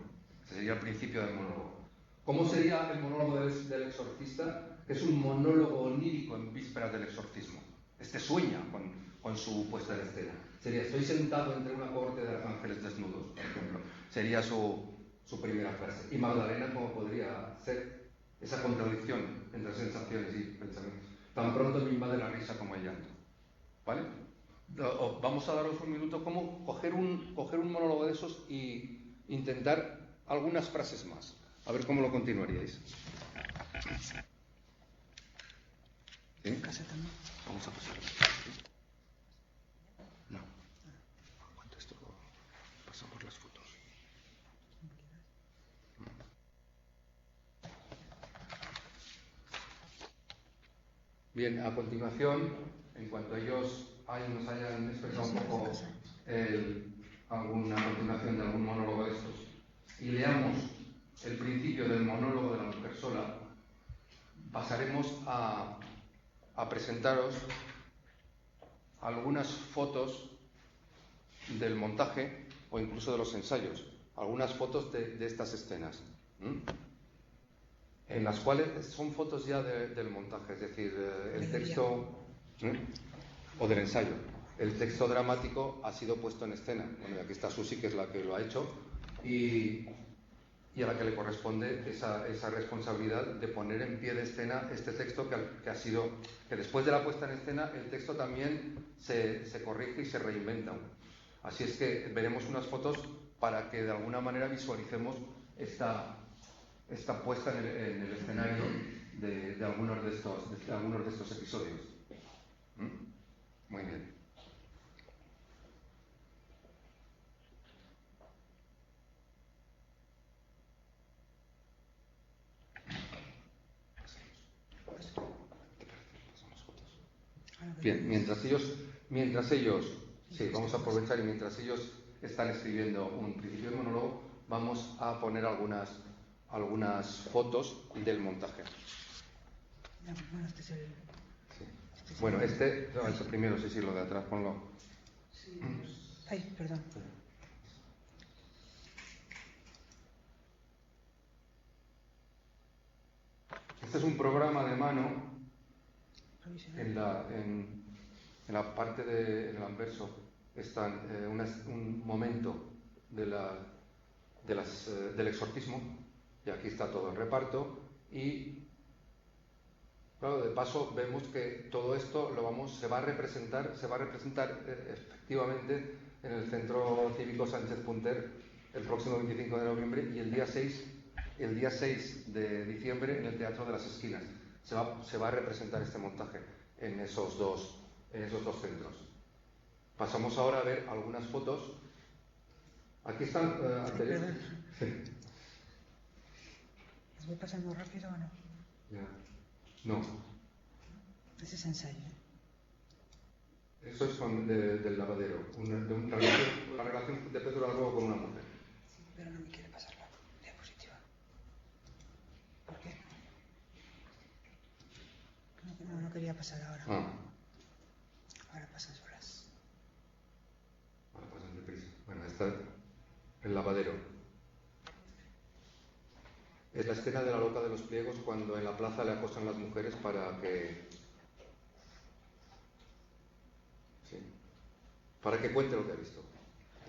Ese sería el principio del monólogo. ¿Cómo sería el monólogo del exorcista? Que es un monólogo onírico en vísperas del exorcismo. Este sueña con su puesta en escena. Sería: estoy sentado entre una corte de arcángeles desnudos, por ejemplo. Sería su primera frase. Y Magdalena, ¿cómo podría ser esa contradicción entre sensaciones y pensamientos? Tan pronto me invade la risa como el llanto. ¿Vale? Vamos a daros un minuto cómo coger un monólogo de esos y intentar algunas frases más. A ver cómo lo continuaríais. ¿Sí? Vamos a pasar. No. ¿Cuánto esto? Pasamos las fotos. Bien, a continuación, en cuanto ellos nos hayan expresado un poco alguna continuación de algún monólogo de estos, y leamos el principio del monólogo de la mujer sola, pasaremos a presentaros algunas fotos del montaje o incluso de los ensayos, algunas fotos de estas escenas, en las cuales son fotos ya del montaje, es decir, el texto o del ensayo. El texto dramático ha sido puesto en escena. Bueno, aquí está Susi, que es la que lo ha hecho, y a la que le corresponde esa responsabilidad de poner en pie de escena este texto que después de la puesta en escena el texto también se corrige y se reinventa. Así es que veremos unas fotos para que de alguna manera visualicemos esta puesta en el escenario de algunos de estos episodios. Muy bien. Bien, mientras ellos, sí, vamos a aprovechar, y mientras ellos están escribiendo un principio de monólogo, vamos a poner algunas fotos del montaje. Bueno, este es el... Sí. Bueno, eso primero, sí, lo de atrás, ponlo. Ay, perdón. Este es un programa de mano en En la parte en el anverso está un momento del exorcismo, y aquí está todo el reparto, y claro, de paso vemos que todo esto se va a representar efectivamente en el Centro Cívico Sánchez Punter el próximo 25 de noviembre y el día 6 de diciembre en el Teatro de las Esquinas. Se va a representar este montaje en esos dos centros. Pasamos ahora a ver algunas fotos. Aquí están anteriores. Sí. ¿Os voy pasando rápido o no? Ya. No. Ese es ensayo. Eso es del lavadero. La relación de Pedro Largo con una mujer. Sí, pero no me quiere pasar la diapositiva. ¿Por qué? No quería pasar ahora. Ahora pasan solas. Ahora pasan deprisa. Bueno, está el lavadero. Es la escena de la loca de los pliegos cuando en la plaza le acosan las mujeres para que cuente lo que ha visto.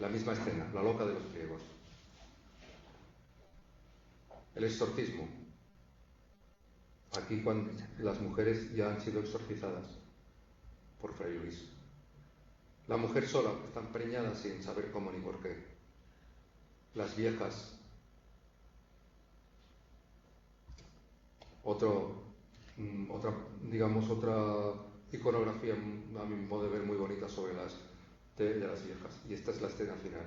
La misma escena, la loca de los pliegos. El exorcismo. Aquí cuando las mujeres ya han sido exorcizadas por Fray Luis. La mujer sola, que está empreñada sin saber cómo ni por qué. Las viejas. Otra iconografía, a mi modo de ver, muy bonita sobre de las viejas. Y esta es la escena final.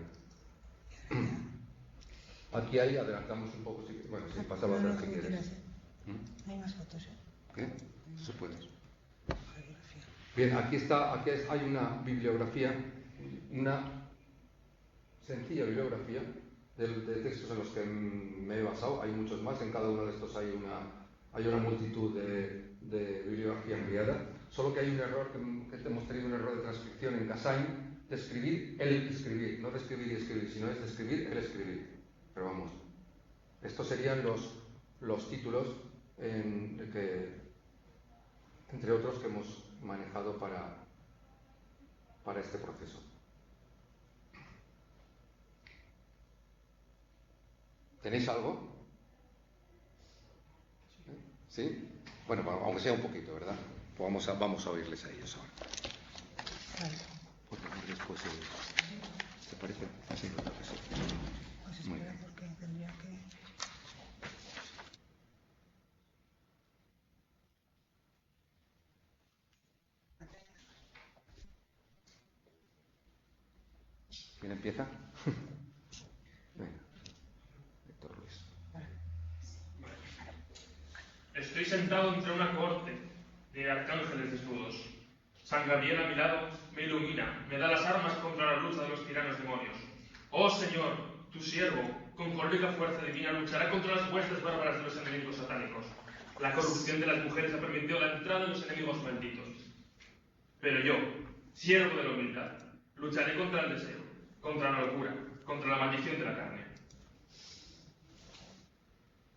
Aquí adelantamos un poco, si pasaba atrás si quieres. Hay más fotos, ¿eh? ¿Qué? Se puede. Bien, aquí hay una bibliografía, una sencilla bibliografía de textos en los que me he basado. Hay muchos más, en cada uno de estos hay una multitud de bibliografía enviada, solo que hay un error, que te hemos tenido un error de transcripción en Casain, de escribir el escribir, no de escribir y escribir, sino es de escribir el escribir. Pero vamos, estos serían los títulos entre otros que hemos manejado para este proceso. ¿Tenéis algo? ¿Sí? Bueno, aunque sea un poquito, ¿verdad? Pues vamos a oírles a ellos ahora. Vale. Porque después ¿te parece? Sí, creo que sí. Pues espera, porque tendría que... ¿Quién empieza? Venga. Héctor Luis. Estoy sentado entre una cohorte de arcángeles desnudos. San Gabriel a mi lado me ilumina, me da las armas contra la lucha de los tiranos demonios. Oh Señor, tu siervo, con colérica fuerza divina, luchará contra las huestes bárbaras de los enemigos satánicos. La corrupción de las mujeres ha permitido la entrada de los enemigos malditos. Pero yo, siervo de la humildad, lucharé contra el deseo, contra la locura, contra la maldición de la carne.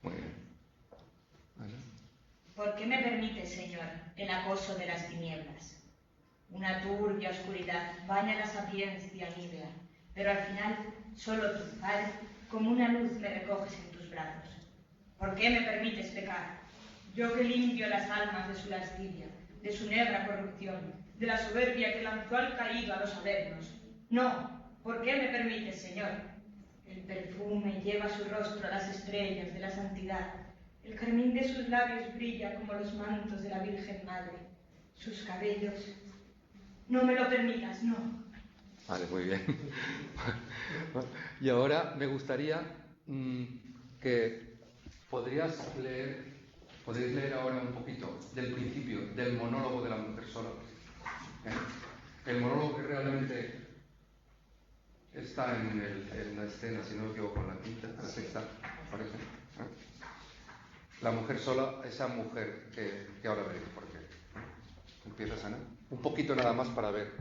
Muy bien. ¿Por qué me permites, Señor, el acoso de las tinieblas? Una turbia oscuridad baña la sapiencia nívea, pero al final solo tú, Padre, como una luz me recoges en tus brazos. ¿Por qué me permites pecar? Yo que limpio las almas de su lascivia, de su negra corrupción, de la soberbia que lanzó al caído a los avernos. No, ¿por qué me permites, Señor? El perfume lleva su rostro a las estrellas de la santidad. El carmín de sus labios brilla como los mantos de la Virgen Madre. Sus cabellos... No me lo permitas, no. Vale, muy bien. Y ahora me gustaría que podréis leer ahora un poquito del principio, del monólogo de la mujer sola. El monólogo que realmente está en la escena, si no me equivoco, en la quinta, en la sexta, parece. La mujer sola, esa mujer que ahora veremos por qué. ¿Empiezas, Ana? Un poquito nada más para ver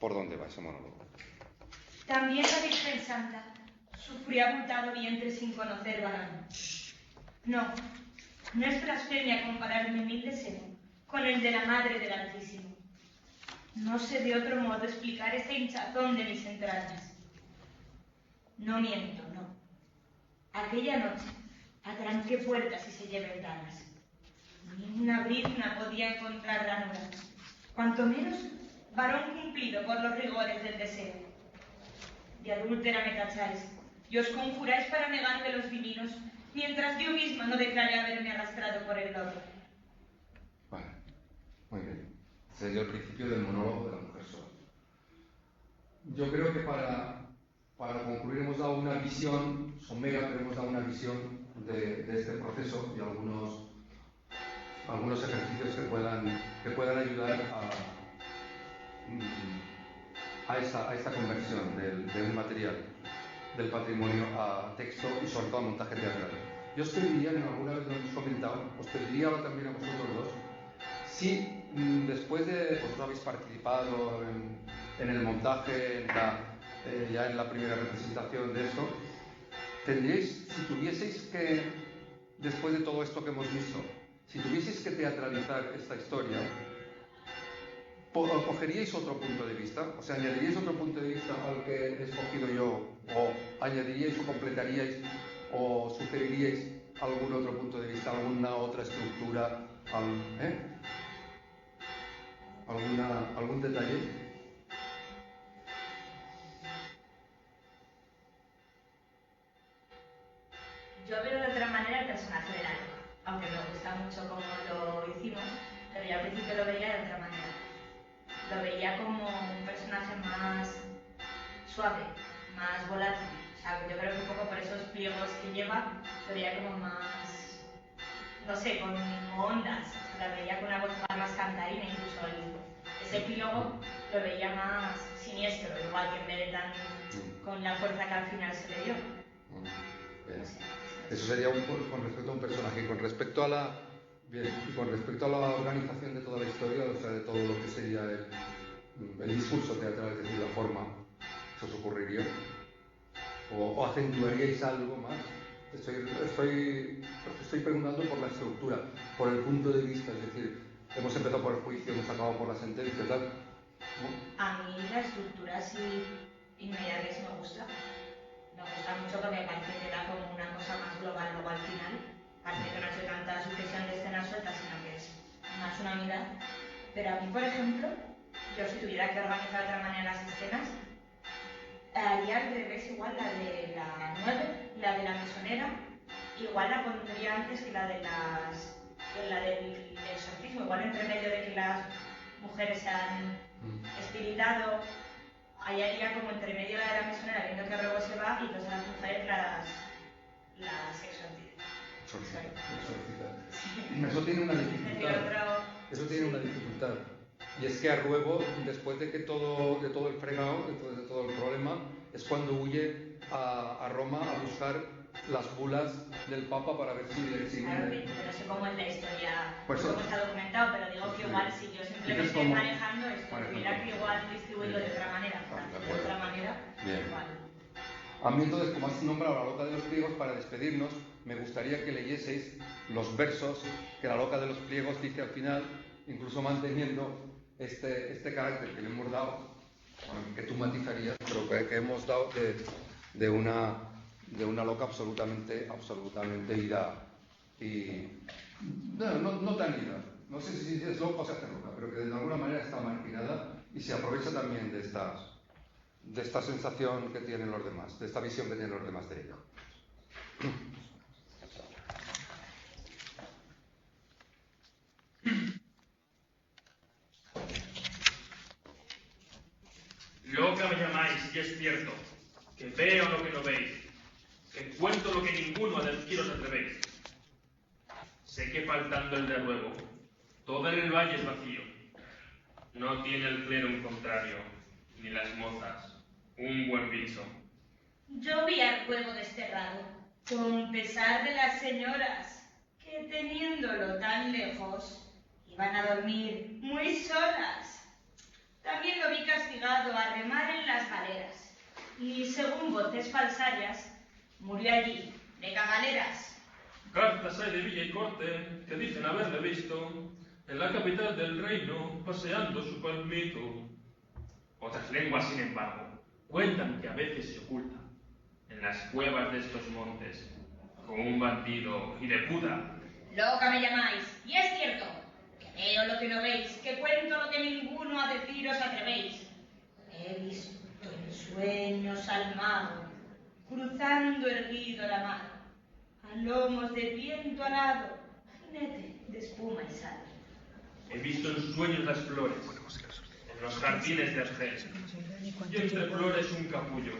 por dónde va ese monólogo. También la Virgen Santa sufrió abultado vientre sin conocer varón. No es blasfemia comparar mi humilde seno con el de la Madre del Altísimo. No sé de otro modo explicar este hinchazón de mis entrañas. No miento, no. Aquella noche atranqué puertas y sellé ventanas. Ni una brizna podía encontrar ranura, cuanto menos varón cumplido por los rigores del deseo. De adúltera me tacháis y os conjuráis para negarme los divinos, mientras yo misma no declaré haberme arrastrado por el lodo. Vale, muy bien. Sería el principio del monólogo de la mujer sola. Yo creo que para concluir hemos dado una visión somera, pero hemos dado una visión de este proceso y algunos ejercicios que puedan ayudar a esta conversión de un material del patrimonio a texto y sobre todo a montaje teatral. Yo os pediría, que alguna vez lo hemos comentado, os pediría ahora también a vosotros dos, si después de vosotros habéis participado en el montaje, ya en la primera representación de esto, tendríais, si tuvieseis que, después de todo esto que hemos visto, si tuvieseis que teatralizar esta historia, ¿cogeríais otro punto de vista? O sea, ¿añadiríais otro punto de vista al que he escogido yo? ¿O añadiríais o completaríais o sugeriríais algún otro punto de vista, alguna otra estructura, algún detalle? Yo veo de otra manera el personaje de la loca, aunque me gusta mucho cómo lo hicimos, pero yo al principio lo veía de otra manera. Lo veía como un personaje más suave, más volátil. O sea, yo creo que un poco por esos pliegos que lleva, lo veía como más, no sé, con ondas. La veía con una voz más cantarina, incluso ese pliego lo veía más siniestro, igual que en vez de tan con la fuerza que al final se le dio. No sé. Eso sería con respecto a un personaje. Y con respecto a la organización de toda la historia, o sea, de todo lo que sería el discurso teatral, es decir, la forma, ¿se os ocurriría? ¿O acentuaríais algo más? Estoy preguntando por la estructura, por el punto de vista, es decir, hemos empezado por el juicio, hemos acabado por la sentencia, tal. ¿No? A mí la estructura así inmediata me gusta. Me gusta mucho porque me parece que da como una cosa más global luego al final. Parece que no ha hecho tanta sucesión de escenas sueltas, sino que es más una unidad. Pero a mí, por ejemplo, yo si tuviera que organizar de otra manera las escenas, haría al revés igual la de la 9, la de la mesonera, igual la pondría antes que la del exorcismo, igual entre medio de que las mujeres se han espiritado. Ahí haría como entre medio de la mesonera, viendo que luego se va, y entonces las mujeres las exorcizan. Eso tiene una dificultad. Eso tiene una dificultad. Y es que a Ruebo, después de todo el fregado, después de todo el problema, es cuando huye a Roma a buscar las bulas del Papa para ver si... Claro, pero sé cómo es la historia, pues cómo está documentado, pero digo que igual si yo simplemente manejando esto, tuviera que igual distribuirlo de otra manera, igual. A mí entonces, como has nombrado la loca de los pliegos, para despedirnos, me gustaría que leyeseis los versos que la loca de los pliegos dice al final, incluso manteniendo este carácter que le hemos dado, que tú matizarías, pero que hemos dado de una loca absolutamente ida y no tan ida. No sé si es loca o se hace loca, pero que de alguna manera está marginada y se aprovecha también de esta sensación que tienen los demás, de esta visión que tienen los demás de ella. Loca me llamáis, y es cierto, que veo lo que no veis, que cuento lo que ninguno a deciros atrevéis. Sé que faltando el de Ruebo, todo en el valle es vacío. No tiene el clero un contrario, ni las mozas un buen viso. Yo vi al Ruebo desterrado, con pesar de las señoras, que teniéndolo tan lejos, iban a dormir muy solas. También lo vi castigado a remar en las galeras, y según voces falsarias, murió allí, de cagaleras. Cartas hay de villa y corte que dicen haberle visto en la capital del reino, paseando su palmito. Otras lenguas, sin embargo, cuentan que a veces se oculta en las cuevas de estos montes, como un bandido y de puta. Loca me llamáis, y es cierto, que veo lo que no veis, que cuento lo que ninguno a deciros atrevéis. He visto en sueños al mago, cruzando erguido la mar, a lomos de viento alado, jinete de espuma y sal. He visto en sueños las flores, en los jardines de Argel, y entre flores un capullo,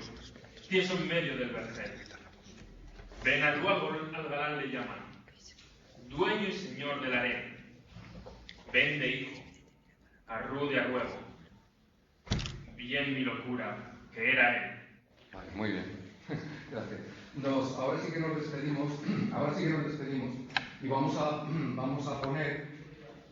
tieso en medio del vergel. Ven al galán le llaman, dueño y señor del harén. Ven de hijo, arrude a ruego, bien mi locura, que era él. Vale, muy bien. Gracias. Ahora sí que nos despedimos y vamos a poner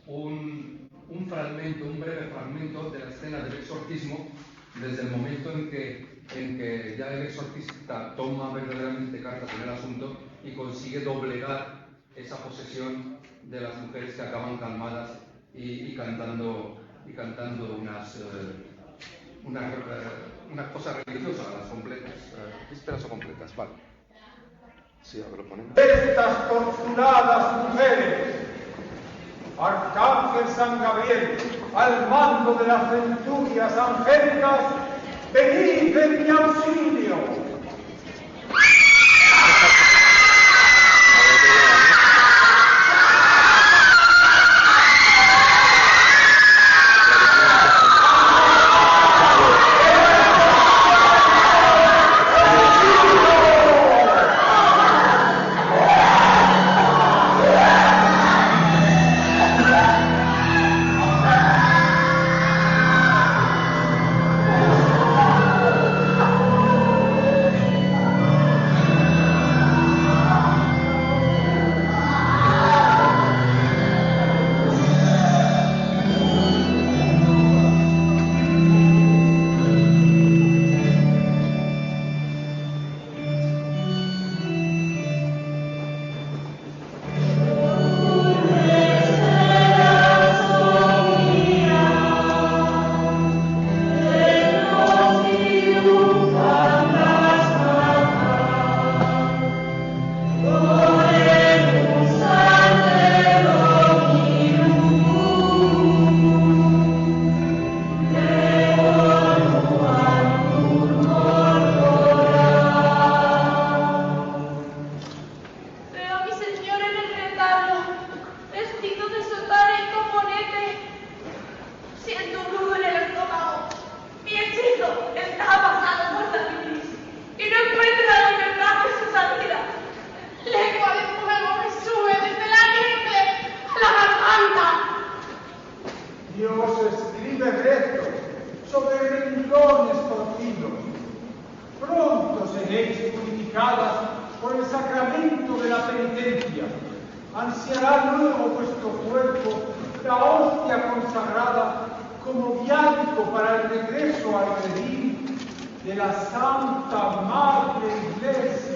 un breve fragmento de la escena del exorcismo desde el momento en que ya el exorcista toma verdaderamente cartas en el asunto y consigue doblegar esa posesión de las mujeres que acaban calmadas y cantando unas cosas religiosas, las completas, vísperas o completas, vale. Sí, a ver, lo ponemos. Estas torturadas mujeres, Arcángel San Gabriel, al mando de las centurias angélicas, venid en mi auxilio. Ansiará luego vuestro cuerpo la hostia consagrada como viático para el regreso al redil de la Santa Madre Iglesia.